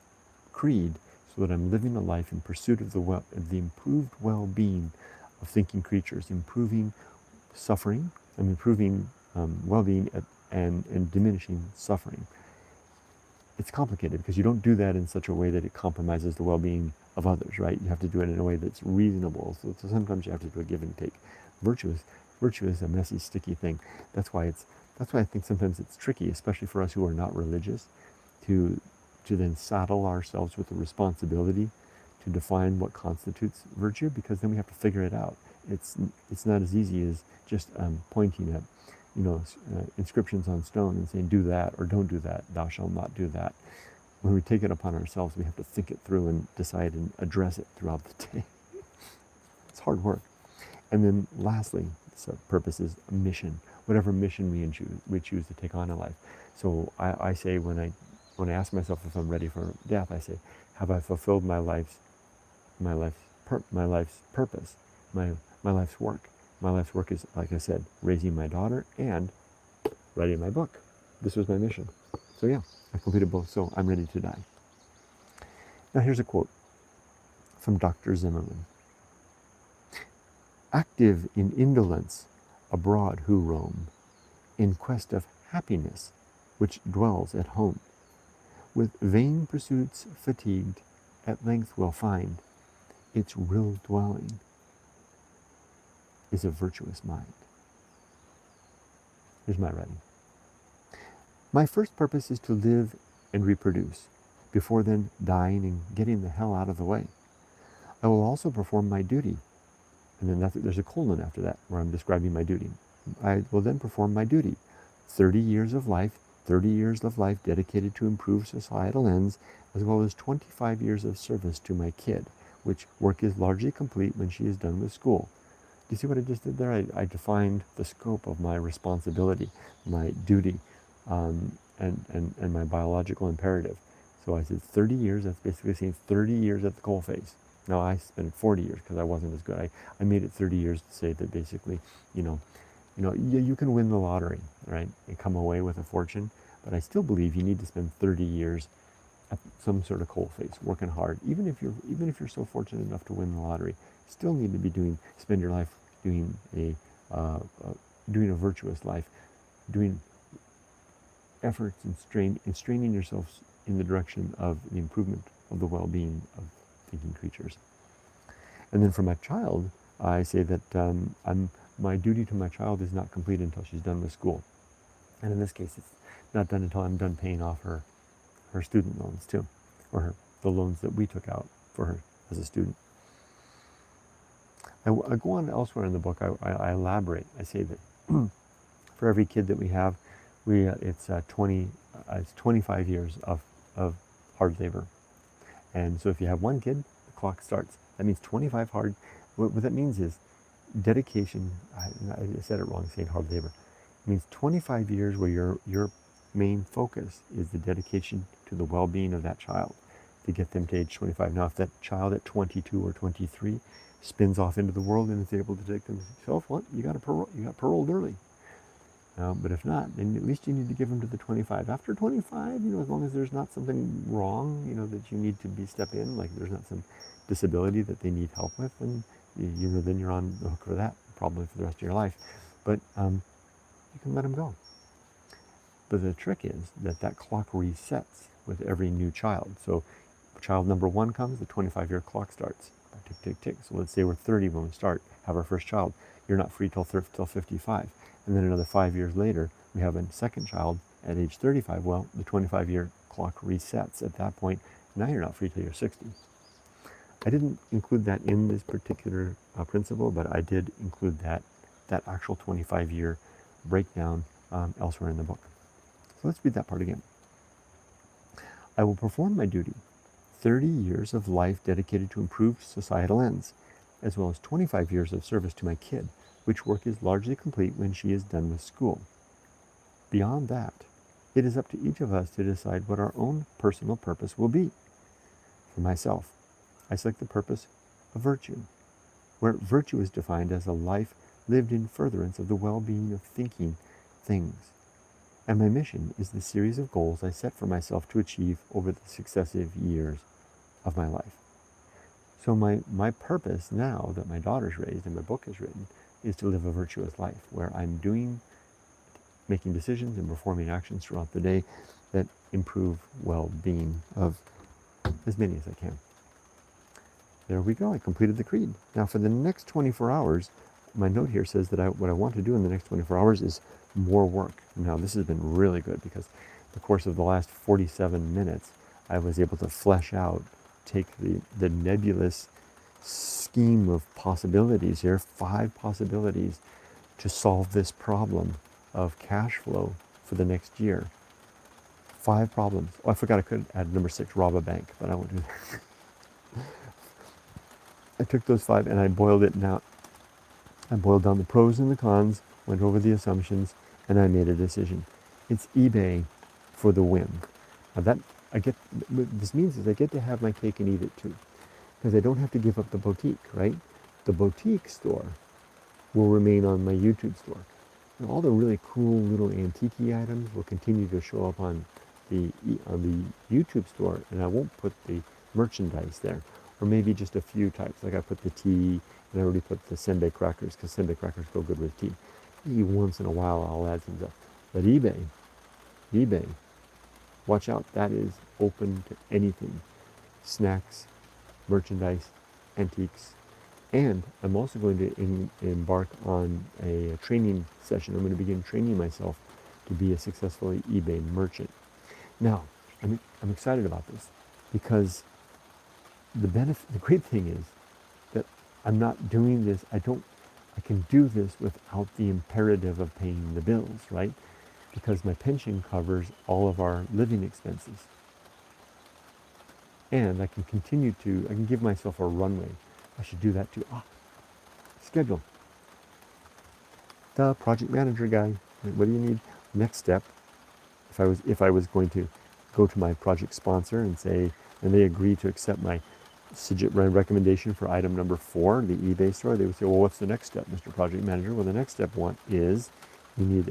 creed, so that I'm living a life in pursuit of the improved well-being of thinking creatures, improving suffering, and improving well-being and diminishing suffering. It's complicated because you don't do that in such a way that it compromises the well-being of others, right? You have to do it in a way that's reasonable. So sometimes you have to do a give and take. Virtue is a messy, sticky thing. That's why I think sometimes it's tricky, especially for us who are not religious, to then saddle ourselves with the responsibility to define what constitutes virtue, because then we have to figure it out. It's not as easy as just pointing at inscriptions on stone and saying, do that or don't do that, thou shalt not do that. When we take it upon ourselves, we have to think it through and decide and address it throughout the day. It's hard work. And then lastly, purpose is a mission, whatever mission we choose to take on in life. So I say, when I ask myself if I'm ready for death, I say, have I fulfilled my life's purpose, my life's work? My life's work is, like I said, raising my daughter and writing my book. This was my mission. So yeah, I completed both, so I'm ready to die. Now here's a quote from Dr. Zimmerman. Active in indolence, abroad who roam, in quest of happiness, which dwells at home, with vain pursuits fatigued, at length will find its real dwelling is a virtuous mind. Here's my writing. My first purpose is to live and reproduce, before then dying and getting the hell out of the way. I will also perform my duty. And then there's a colon after that, where I'm describing my duty. I will then perform my duty. 30 years of life dedicated to improve societal ends, as well as 25 years of service to my kid, which work is largely complete when she is done with school. Do you see what I just did there? I defined the scope of my responsibility, my duty, and my biological imperative. So I said 30 years, that's basically saying 30 years at the coalface. Now I spent 40 years because I wasn't as good. I made it 30 years to say that basically, you can win the lottery, right, and come away with a fortune, but I still believe you need to spend 30 years at some sort of coalface, working hard. Even if you're so fortunate enough to win the lottery, still need to spend your life doing a virtuous life, doing efforts and straining yourself in the direction of the improvement of the well-being of thinking creatures. And then for my child, I say that my duty to my child is not complete until she's done with school. And in this case, it's not done until I'm done paying off her student loans too, or the loans that we took out for her as a student. I go on elsewhere in the book, I elaborate. I say that for every kid that we have, it's 25 years of hard labor. And so if you have one kid, the clock starts. That means 25 hard. What that means is dedication. I said it wrong saying hard labor. It means 25 years where your main focus is the dedication to the well-being of that child to get them to age 25. Now, if that child at 22 or 23 spins off into the world and is able to take themselves, well, you got paroled early. But if not, then at least you need to give them to the 25. After 25, as long as there's not something wrong, that you need to step in, like there's not some disability that they need help with, then then you're on the hook for that, probably for the rest of your life. But you can let them go. But the trick is that clock resets with every new child. So child number 1 comes, the 25-year clock starts. Tick, tick, tick. So let's say we're 30 when we have our first child. You're not free till 55. And then another 5 years later, we have a second child at age 35. Well, the 25-year clock resets at that point. Now you're not free till you're 60. I didn't include that in this particular principle, but I did include that actual 25-year breakdown elsewhere in the book. So let's read that part again. I will perform my duty, 30 years of life dedicated to improved societal ends, as well as 25 years of service to my kid, which work is largely complete when she is done with school. Beyond that, it is up to each of us to decide what our own personal purpose will be. For myself, I select the purpose of virtue, where virtue is defined as a life lived in furtherance of the well-being of thinking things. And my mission is the series of goals I set for myself to achieve over the successive years of my life. So my purpose now that my daughter's raised and my book is written is to live a virtuous life where I'm making decisions and performing actions throughout the day that improve well-being of as many as I can. There we go. I completed the creed. Now for the next 24 hours, my note here says that what I want to do in the next 24 hours is more work. Now this has been really good because the course of the last 47 minutes, I was able to flesh out, take the nebulous scheme of possibilities here, 5 possibilities to solve this problem of cash flow for the next year. 5 problems. Oh, I forgot I could add number 6, rob a bank, but I won't do that. I took those 5 and I boiled it down. I boiled down the pros and the cons, went over the assumptions, and I made a decision. It's eBay for the win. Now this means is I get to have my cake and eat it too, because I don't have to give up the boutique, right? The boutique store will remain on my YouTube store. And all the really cool little antique items will continue to show up on the YouTube store, and I won't put the merchandise there, or maybe just a few types. Like I put the tea, and I already put the senbei crackers because senbei crackers go good with tea. Maybe once in a while I'll add some stuff. But eBay, watch out, that is open to anything. Snacks, merchandise, antiques. And I'm also going to embark on a training session. I'm going to begin training myself to be a successful eBay merchant. Now, I'm excited about this because the great thing is that I'm not doing this. I can do this without the imperative of paying the bills, right? Because my pension covers all of our living expenses. And I can give myself a runway. I should do that too. Schedule. The project manager guy. What do you need? Next step. If I was going to go to my project sponsor and they agree to accept my recommendation for item number 4, the eBay store, they would say, well, what's the next step, Mr. Project Manager? Well, the next step is you need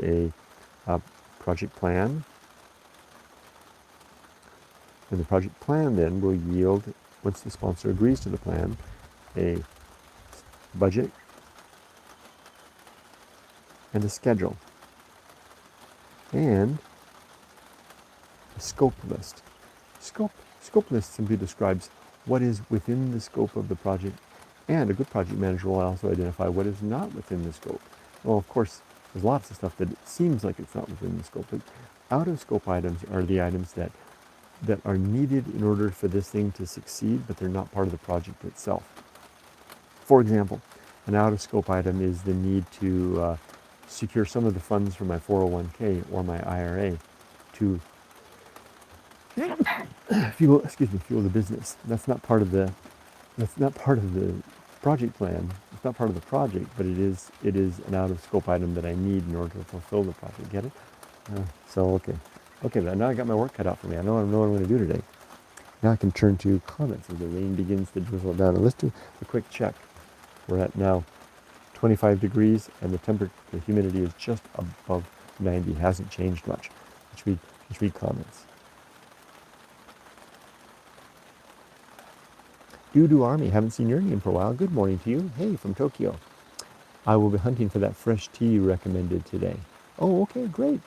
a project plan. And the project plan then will yield, once the sponsor agrees to the plan, a budget and a schedule and a scope list. Scope list simply describes what is within the scope of the project, and a good project manager will also identify what is not within the scope. Well, of course, there's lots of stuff that it seems like it's not within the scope, but out of scope items are the items that are needed in order for this thing to succeed, but they're not part of the project itself. For example, An out-of-scope item is the need to secure some of the funds from my 401k or my IRA to fuel the business. That's not part of the project plan. It's not part of the project, but it is an out-of-scope item that I need in order to fulfill the project. Get it? Okay. Now I got my work cut out for me. I know what I'm going to do today. Now I can turn to comments as the rain begins to drizzle down. And let's do a quick check. We're at now 25 degrees, and the humidity is just above 90. It hasn't changed much. Let's read comments. Doo Army, haven't seen your name for a while. Good morning to you. Hey, from Tokyo. I will be hunting for that fresh tea you recommended today. Oh, okay, great.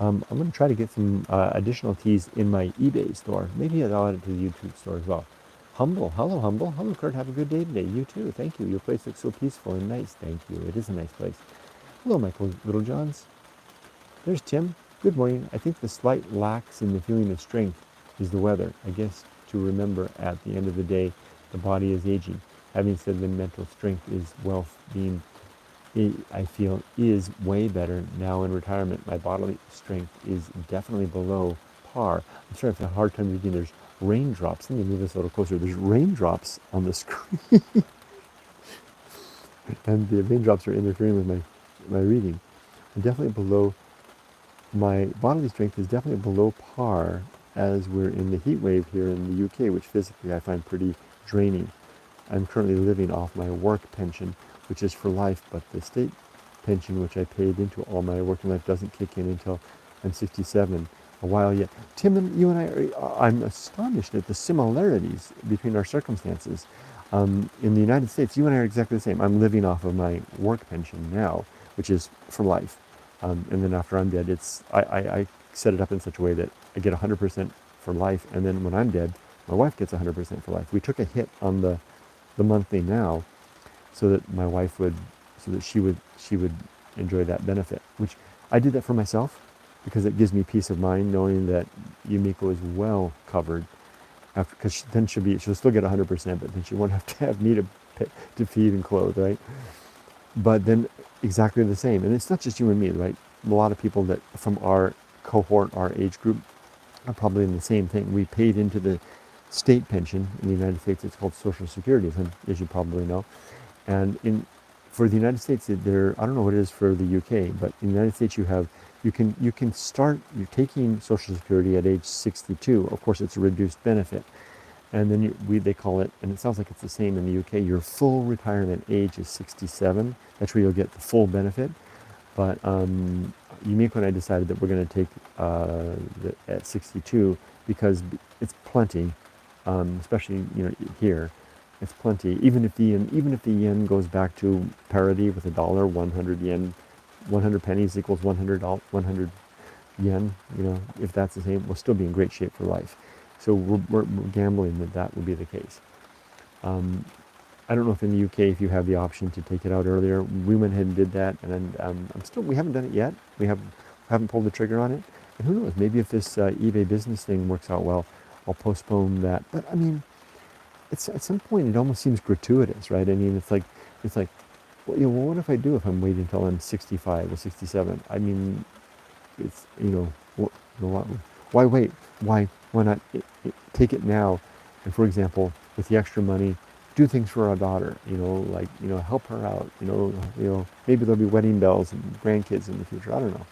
I'm going to try to get some additional teas in my eBay store. Maybe I'll add it to the YouTube store as well. Humble. Hello, Humble. Hello, Kurt. Have a good day today. You too. Thank you. Your place looks so peaceful and nice. Thank you. It is a nice place. Hello, Michael Littlejohns. There's Tim. Good morning. I think the slight lax in the feeling of strength is the weather. I guess to remember at the end of the day, the body is aging. Having said the mental strength is wealth being, I feel, is way better now in retirement. My bodily strength is definitely below par. I'm sorry, I've had a hard time reading. There's raindrops. Let me move this a little closer. There's raindrops on the screen. And the raindrops are interfering with my reading. I'm definitely below, my bodily strength is definitely below par as we're in the heat wave here in the UK, which physically I find pretty draining. I'm currently living off my work pension, which is for life, but the state pension, which I paid into all my working life, doesn't kick in until I'm 67, a while yet. Tim, and you and I'm astonished at the similarities between our circumstances. In the United States, you and I are exactly the same. I'm living off of my work pension now, which is for life. And then after I'm dead, I set it up in such a way that I get 100% for life, and then when I'm dead, my wife gets 100% for life. We took a hit on the monthly now, so that my wife would, so that she would enjoy that benefit. Which I did that for myself because it gives me peace of mind knowing that Yumiko is well covered. After, because then she'll still get 100%, but then she won't have to have me to feed and clothe, right? But then exactly the same, and it's not just you and me, right? A lot of people that from our cohort, our age group, are probably in the same thing. We paid into the state pension in the United States. It's called Social Security, as you probably know. And for the United States, I don't know what it is for the UK, but in the United States you can start, you're taking Social Security at age 62. Of course, it's a reduced benefit. And then they call it, and it sounds like it's the same in the UK, your full retirement age is 67. That's where you'll get the full benefit. But Yumiko and I decided that we're going to take at 62 because it's plenty, especially here. It's plenty. Even if the yen goes back to parity with a dollar, 100 yen, 100 pennies equals 100 yen. If that's the same, we'll still be in great shape for life. So we're gambling that will be the case. I don't know if in the UK if you have the option to take it out earlier. We went ahead and did that, and we haven't done it yet. We haven't pulled the trigger on it. And who knows? Maybe if this eBay business thing works out well, I'll postpone that. But I mean, it's at some point it almost seems gratuitous, right? I mean, it's like, well, what if I do if I'm waiting until I'm 65 or 67? I mean, it's why wait? Why not take it now? And for example, with the extra money, do things for our daughter. Help her out. Maybe there'll be wedding bells and grandkids in the future. I don't know.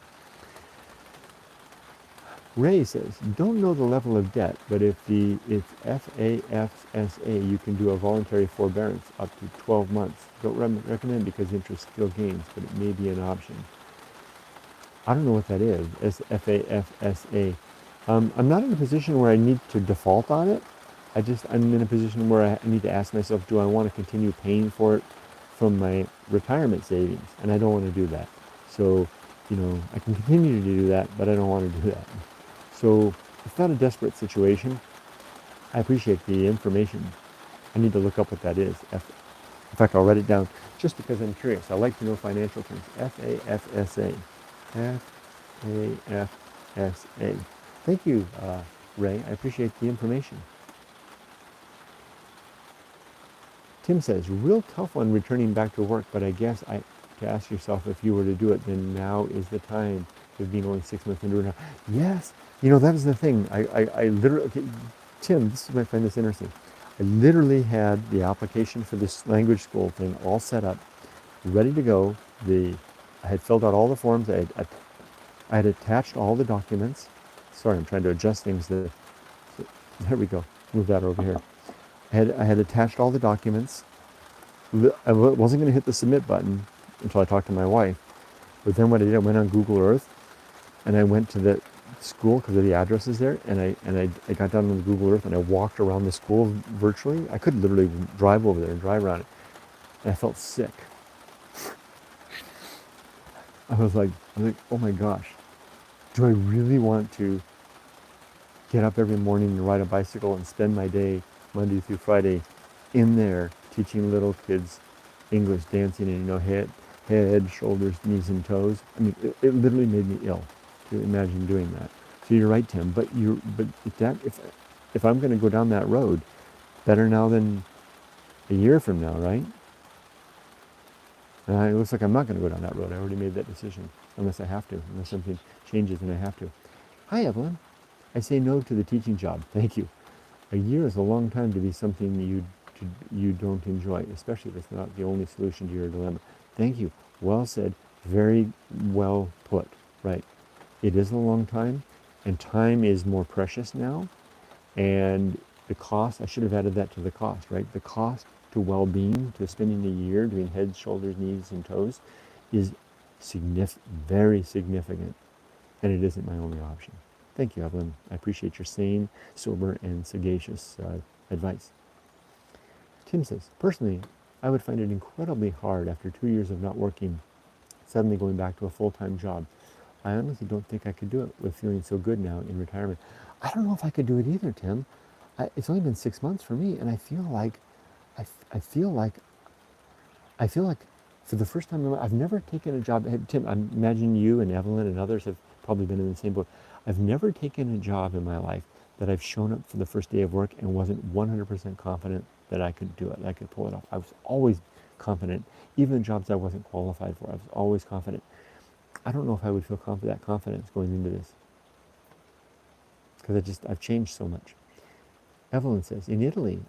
Ray says, don't know the level of debt, but if FAFSA, you can do a voluntary forbearance up to 12 months. Don't recommend because interest still gains, but it may be an option. I don't know what that is, FAFSA. I'm not in a position where I need to default on it. I'm in a position where I need to ask myself, do I want to continue paying for it from my retirement savings? And I don't want to do that. So, I can continue to do that, but I don't want to do that. So it's not a desperate situation. I appreciate the information. I need to look up what that is. In fact, I'll write it down just because I'm curious. I like to know financial terms. FAFSA. FAFSA. Thank you, Ray. I appreciate the information. Tim says, real tough one returning back to work, but I guess to ask yourself if you were to do it, then now is the time. With being only 6 months into it now. Yes, that is the thing. I literally, okay, Tim, you might find this interesting. I literally had the application for this language school thing all set up, ready to go. I had filled out all the forms. I had attached all the documents. Sorry, I'm trying to adjust things. There we go. Move that over here. I had attached all the documents. I wasn't going to hit the submit button until I talked to my wife. But then what I did, I went on Google Earth, and I went to the school because of the address is there, and I got down on Google Earth and I walked around the school virtually. I could literally drive over there and drive around it, and I felt sick. I was like, oh my gosh, do I really want to get up every morning and ride a bicycle and spend my day, Monday through Friday, in there teaching little kids English, dancing, and head, shoulders, knees, and toes? I mean, it literally made me ill to imagine doing that. So you're right, Tim. But if I'm going to go down that road, better now than a year from now, right? It looks like I'm not going to go down that road. I already made that decision, unless I have to, unless something changes and I have to. Hi, Evelyn. I say no to the teaching job. Thank you. A year is a long time to be something you don't enjoy, especially if it's not the only solution to your dilemma. Thank you. Well said. Very well put. Right. It is a long time, and time is more precious now. And the cost, I should have added that to the cost, right? The cost to well-being, to spending a year doing head, shoulders, knees, and toes is very significant, and it isn't my only option. Thank you, Evelyn. I appreciate your sane, sober, and sagacious advice. Tim says, personally, I would find it incredibly hard after 2 years of not working, suddenly going back to a full-time job. I honestly don't think I could do it with feeling so good now in retirement. I don't know if I could do it either, Tim. It's only been 6 months for me, and I feel like for the first time in my life, I've never taken a job. Tim, I imagine you and Evelyn and others have probably been in the same boat. I've never taken a job in my life that I've shown up for the first day of work and wasn't 100% confident that I could do it, that I could pull it off. I was always confident, even in jobs I wasn't qualified for. I was always confident. I don't know if I would feel that confidence going into this, because I've changed so much. Evelyn says, in Italy,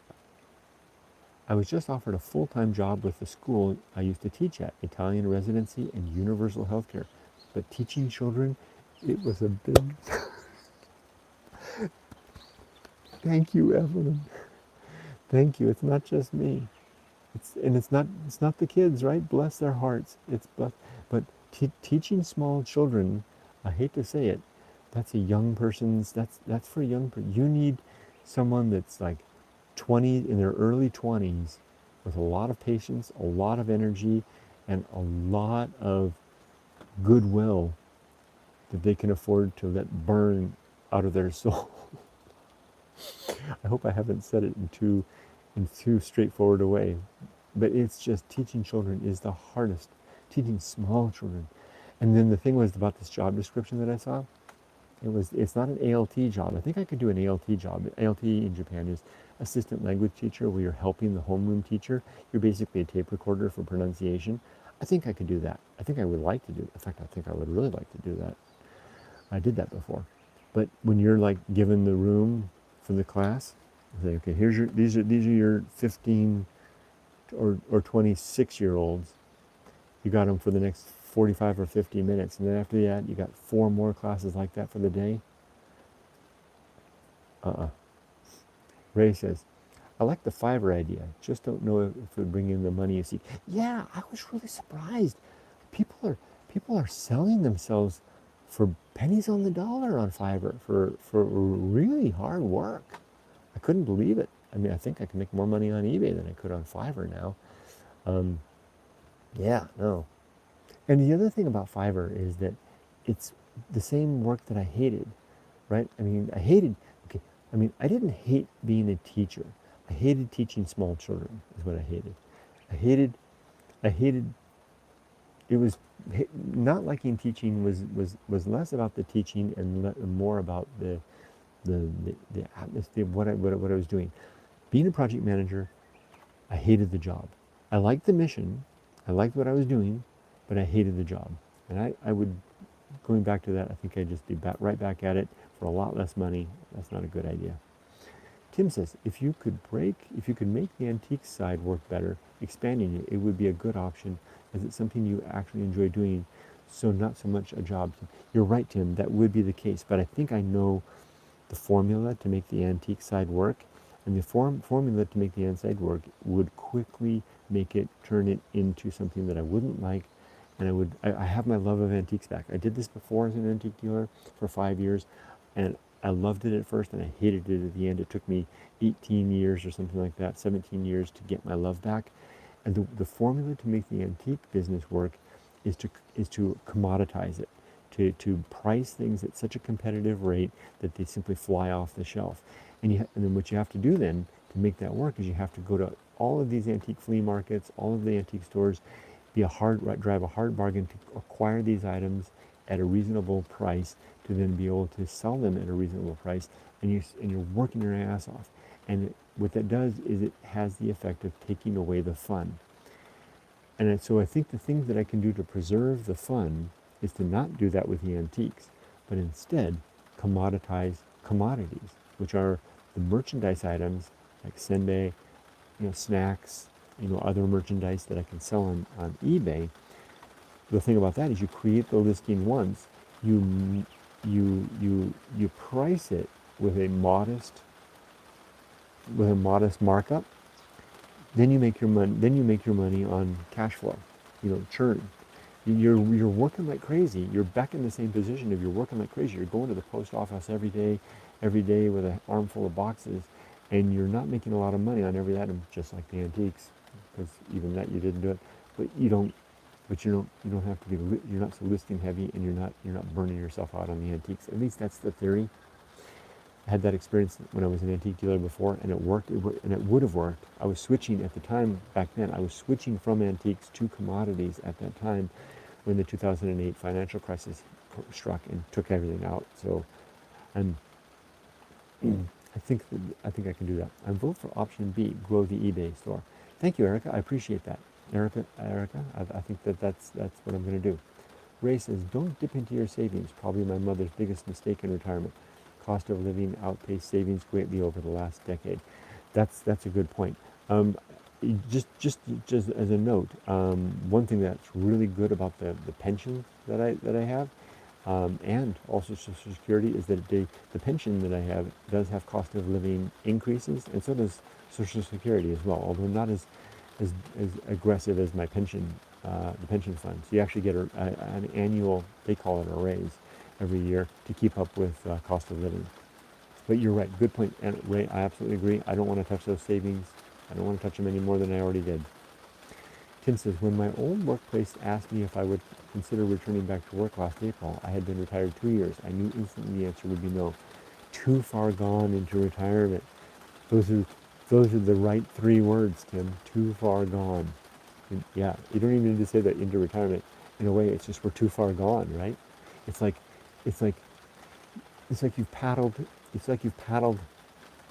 I was just offered a full-time job with the school I used to teach at, Italian residency and universal healthcare. But teaching children, it was a big... Thank you, Evelyn. Thank you. It's not just me. It's not the kids, right? Bless their hearts. But teaching small children, I hate to say it, that's a young person's, that's for a young person. You need someone that's like 20, in their early 20s, with a lot of patience, a lot of energy, and a lot of goodwill that they can afford to let burn out of their soul. I hope I haven't said it in too straightforward a way, but it's just teaching children is the hardest. Teaching small children. And then the thing was about this job description that I saw, it's not an ALT job. I think I could do an ALT job. ALT in Japan is assistant language teacher, where you're helping the homeroom teacher. You're basically a tape recorder for pronunciation. I think I could do that. I think I would like to do it. In fact, I think I would really like to do that. I did that before. But when you're like given the room for the class, say, okay, these are your 15 or 26-year-olds. You got them for the next 45 or 50 minutes, and then after that, you got 4 more classes like that for the day. Ray says, I like the Fiverr idea. Just don't know if it would bring in the money you seek. Yeah, I was really surprised. People are selling themselves for pennies on the dollar on Fiverr for really hard work. I couldn't believe it. I mean, I think I can make more money on eBay than I could on Fiverr now. Yeah, no. And the other thing about Fiverr is that it's the same work that I hated, right? I mean, I didn't hate being a teacher. I hated teaching small children is what I hated. I hated, it was, not liking teaching was less about the teaching and more about the atmosphere, what I was doing. Being a project manager, I hated the job. I liked the mission, I liked what I was doing, but I hated the job. And I would, going back to that, I think I'd just be right back at it for a lot less money. That's not a good idea. Tim says, if you could make the antique side work better, expanding it, it would be a good option as it's something you actually enjoy doing, so not so much a job. You're right, Tim, that would be the case, but I think I know the formula to make the antique side work, and the formula to make the inside work would quickly turn it into something that I wouldn't like, and I have my love of antiques back. I did this before as an antique dealer for 5 years, and I loved it at first, and I hated it at the end. It took me 18 years or something like that, 17 years to get my love back. And the formula to make the antique business work is to commoditize it, to price things at such a competitive rate that they simply fly off the shelf. And then what you have to do then to make that work is you have to go to all of these antique flea markets, all of the antique stores, drive a hard bargain to acquire these items at a reasonable price, to then be able to sell them at a reasonable price, and you're working your ass off. And what that does is it has the effect of taking away the fun. And so I think the things that I can do to preserve the fun is to not do that with the antiques, but instead commoditize commodities, which are the merchandise items like senbei, snacks, other merchandise that I can sell on eBay. The thing about that is you create the listing once, you price it with a modest markup, then you make your money on cash flow, churn. You're working like crazy. You're back in the same position if you're working like crazy. You're going to the post office every day with an armful of boxes, and you're not making a lot of money on every item, just like the antiques, because even that you didn't do it. But you don't have to be. You're not so listing heavy, and you're not burning yourself out on the antiques. At least that's the theory. I had that experience when I was an antique dealer before, and it worked, and it would have worked. I was switching at the time back then. I was switching from antiques to commodities at that time when the 2008 financial crisis struck and took everything out. So, I think I can do that. I vote for option B, grow the eBay store. Thank you, Erica. I appreciate that, Erica. I think that's what I'm going to do. Ray says, don't dip into your savings. Probably my mother's biggest mistake in retirement. Cost of living outpaced savings greatly over the last decade. That's a good point. Just as a note, one thing that's really good about the pension that I have, and also Social Security, is that the pension that I have does have cost of living increases, and so does Social Security as well, although not as aggressive as my pension, the pension fund. So you actually get an annual, they call it a raise, every year to keep up with cost of living. But you're right, good point, and Ray, I absolutely agree. I don't want to touch those savings. I don't want to touch them any more than I already did. Tim says, when my old workplace asked me if I would consider returning back to work last April, I had been retired 2 years. I knew instantly the answer would be no. Too far gone into retirement. Those are the right 3 words, Tim. Too far gone. And yeah, you don't even need to say that, into retirement. In a way, it's just we're too far gone, right? It's like you've paddled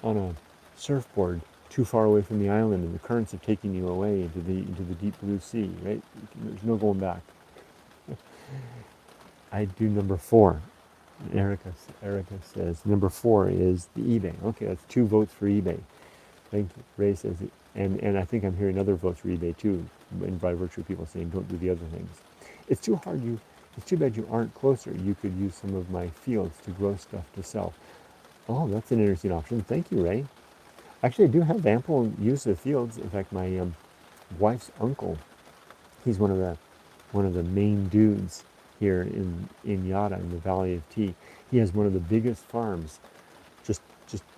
on a surfboard too far away from the island, and the currents are taking you away into the deep blue sea, right? There's no going back. I do number 4. Erica says number 4 is the eBay. Okay, that's 2 votes for eBay. Thank you. Ray says, and I think I'm hearing other votes for eBay too, and by virtue of people saying don't do the other things. It's too hard. It's too bad you aren't closer. You could use some of my fields to grow stuff to sell. Oh, that's an interesting option. Thank you, Ray. Actually, I do have ample use of fields. In fact, my wife's uncle, he's one of the main dudes here in Yada, in the Valley of Tea. He has one of the biggest farms, just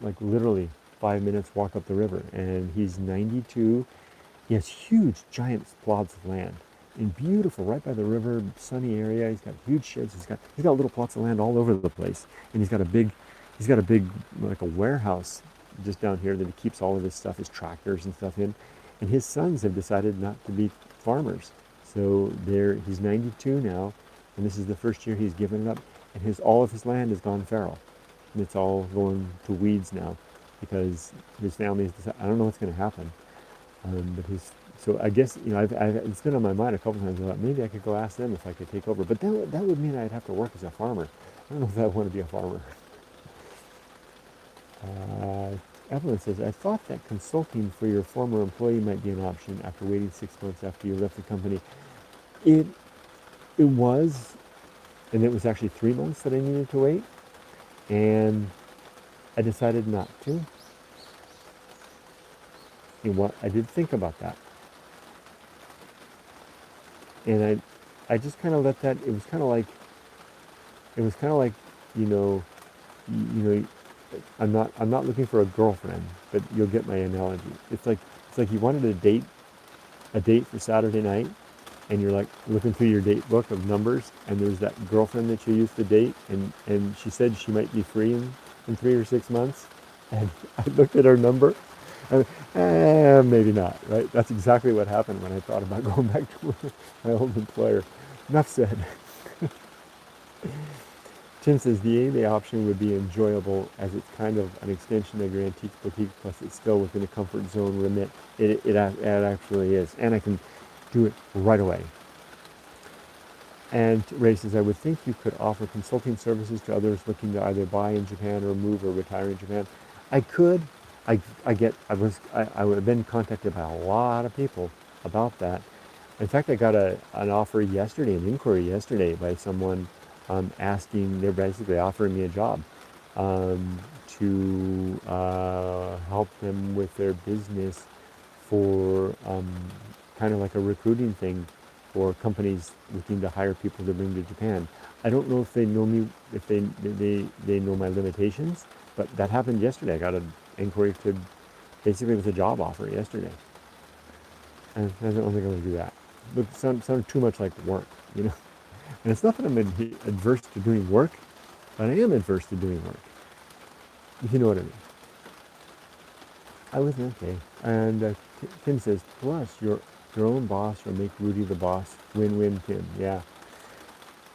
like literally 5 minutes walk up the river, and he's 92. He has huge, giant plots of land, and beautiful, right by the river, sunny area. He's got huge sheds. He's got little plots of land all over the place, and he's got a big like a warehouse just down here that he keeps all of his stuff, his tractors and stuff in. And his sons have decided not to be farmers, so he's 92 now, and this is the first year he's given it up, and all of his land has gone feral, and it's all going to weeds now because his family has decided, I don't know what's going to happen. But so I guess, it's been on my mind a couple times. I thought maybe I could go ask them if I could take over. But that would mean I'd have to work as a farmer. I don't know if I want to be a farmer. Uh, Evelyn says, I thought that consulting for your former employee might be an option after waiting 6 months after you left the company. It it was, and it was actually 3 months that I needed to wait, and I decided not to. And what I did think about that, and I just kind of let that. It was kind of like, you know, you know, I'm not looking for a girlfriend, but you'll get my analogy. It's like you wanted a date for Saturday night, and you're like looking through your date book of numbers, and there's that girlfriend that you used to date, and she said she might be free in 3 or 6 months, and I looked at her number, and maybe not, right? That's exactly what happened when I thought about going back to my old employer. Enough said. Tim says the A-Day option would be enjoyable as it's kind of an extension of your antique boutique, plus it's still within a comfort zone remit. It actually is. And I can do it right away. And Ray says, I would think you could offer consulting services to others looking to either buy in Japan or move or retire in Japan. I could. I've been contacted by a lot of people about that. In fact, I got an offer yesterday, an inquiry yesterday by someone they're basically offering me a job to help them with their business for kind of like a recruiting thing for companies looking to hire people to bring to Japan. I don't know if they know me, if they know my limitations, but that happened yesterday. I got an inquiry to basically with a job offer yesterday. And I don't think I'm going to do that. But it sounded too much like work, you know. And it's not that I'm adverse to doing work, but I am adverse to doing work, if you know what I mean. I was okay. And Tim says, plus your own boss or make Rudy the boss. Win-win, Tim. Yeah.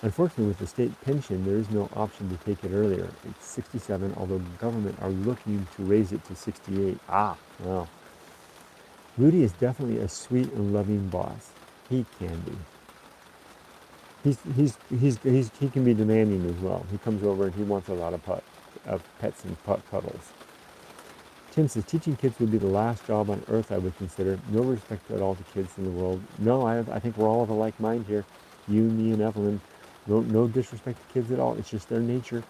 Unfortunately, with the state pension, there is no option to take it earlier. It's 67, although government are looking to raise it to 68. Ah, well. Rudy is definitely a sweet and loving boss. He can be. He can be demanding as well. He comes over and he wants a lot of pets and cuddles. Tim says, teaching kids would be the last job on earth I would consider. No respect at all to kids in the world. No, I think we're all of a like mind here. You, me, and Evelyn. No disrespect to kids at all. It's just their nature.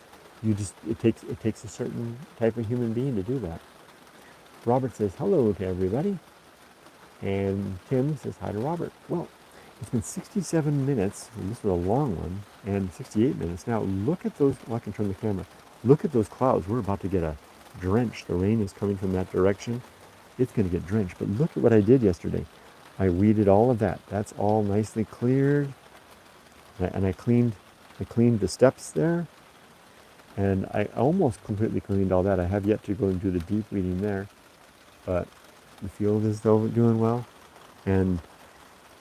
It takes a certain type of human being to do that. Robert says, hello to everybody. And Tim says hi to Robert. Well, it's been 67 minutes, and this was a long one, and 68 minutes. Now look at those, well, I can turn the camera. Look at those clouds. We're about to get a drench. The rain is coming from that direction. It's going to get drenched. But look at what I did yesterday. I weeded all of that. That's all nicely cleared. And I cleaned the steps there. And I almost completely cleaned all that. I have yet to go and do the deep weeding there. But the field is doing well. And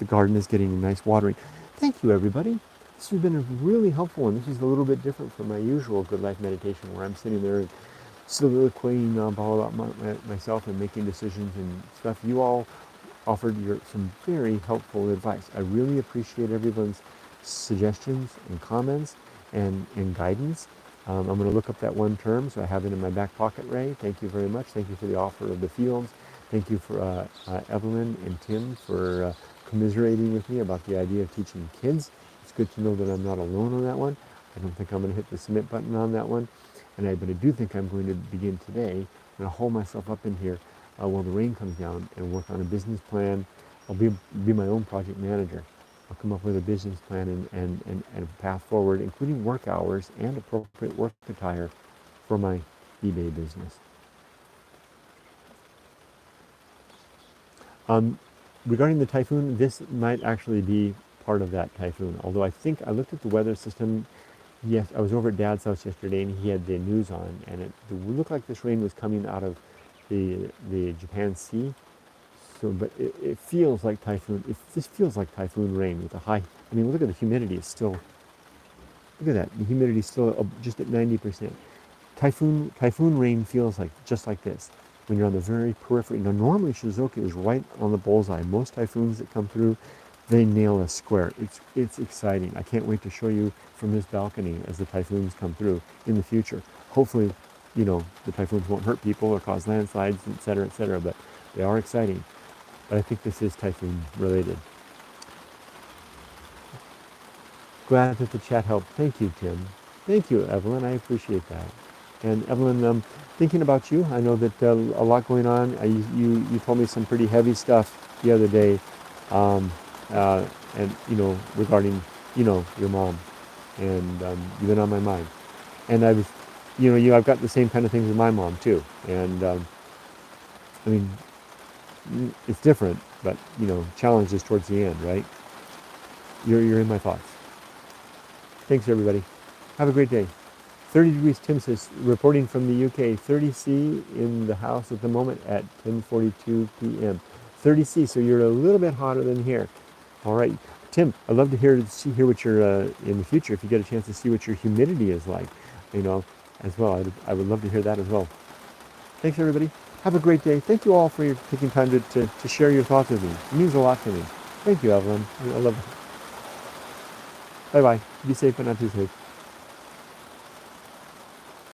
the garden is getting a nice watering. Thank you, everybody. This has been a really helpful one. This is a little bit different from my usual Good Life meditation where I'm sitting there and soliloquying about myself and making decisions and stuff. You all offered some very helpful advice. I really appreciate everyone's suggestions and comments and guidance. I'm going to look up that one term, so I have it in my back pocket, Ray. Thank you very much. Thank you for the offer of the fields. Thank you for Evelyn and Tim for commiserating with me about the idea of teaching kids. It's good to know that I'm not alone on that one. I don't think I'm going to hit the submit button on that one. But I do think I'm going to begin today. I'm going to hold myself up in here while the rain comes down and work on a business plan. I'll be my own project manager. I'll come up with a business plan and a path forward, including work hours and appropriate work attire for my eBay business. Regarding the typhoon, this might actually be part of that typhoon. Although I think I looked at the weather system. Yes, I was over at Dad's house yesterday, and he had the news on, and it looked like this rain was coming out of the Japan Sea. So, but it feels like typhoon. This feels like typhoon rain with a high. I mean, look at the humidity. It's still. Look at that. The humidity is still just at 90%. Typhoon rain feels like just like this. when you're on the very periphery. Now, normally Shizuoka is right on the bullseye. Most typhoons that come through, they nail a square. It's exciting. I can't wait to show you from this balcony as the typhoons come through in the future. Hopefully, the typhoons won't hurt people or cause landslides, etc., etc., but they are exciting. But I think this is typhoon related. Glad that the chat helped. Thank you, Tim. Thank you, Evelyn. I appreciate that. And Evelyn, thinking about you, I know that a lot going on. You told me some pretty heavy stuff the other day, and regarding your mom, and you've been on my mind. And I was, I've got the same kind of things with my mom too. And I mean, it's different, but challenges towards the end, right? You're in my thoughts. Thanks, everybody. Have a great day. 30 degrees, Tim says, reporting from the UK. 30C in the house at the moment at 10:42 p.m. 30C, so you're a little bit hotter than here. All right, Tim, I'd love to hear what your in the future, if you get a chance to see what your humidity is like, as well. I would love to hear that as well. Thanks, everybody. Have a great day. Thank you all for taking time to share your thoughts with me. It means a lot to me. Thank you, Evelyn. I love it. Bye-bye. Be safe, but not too safe.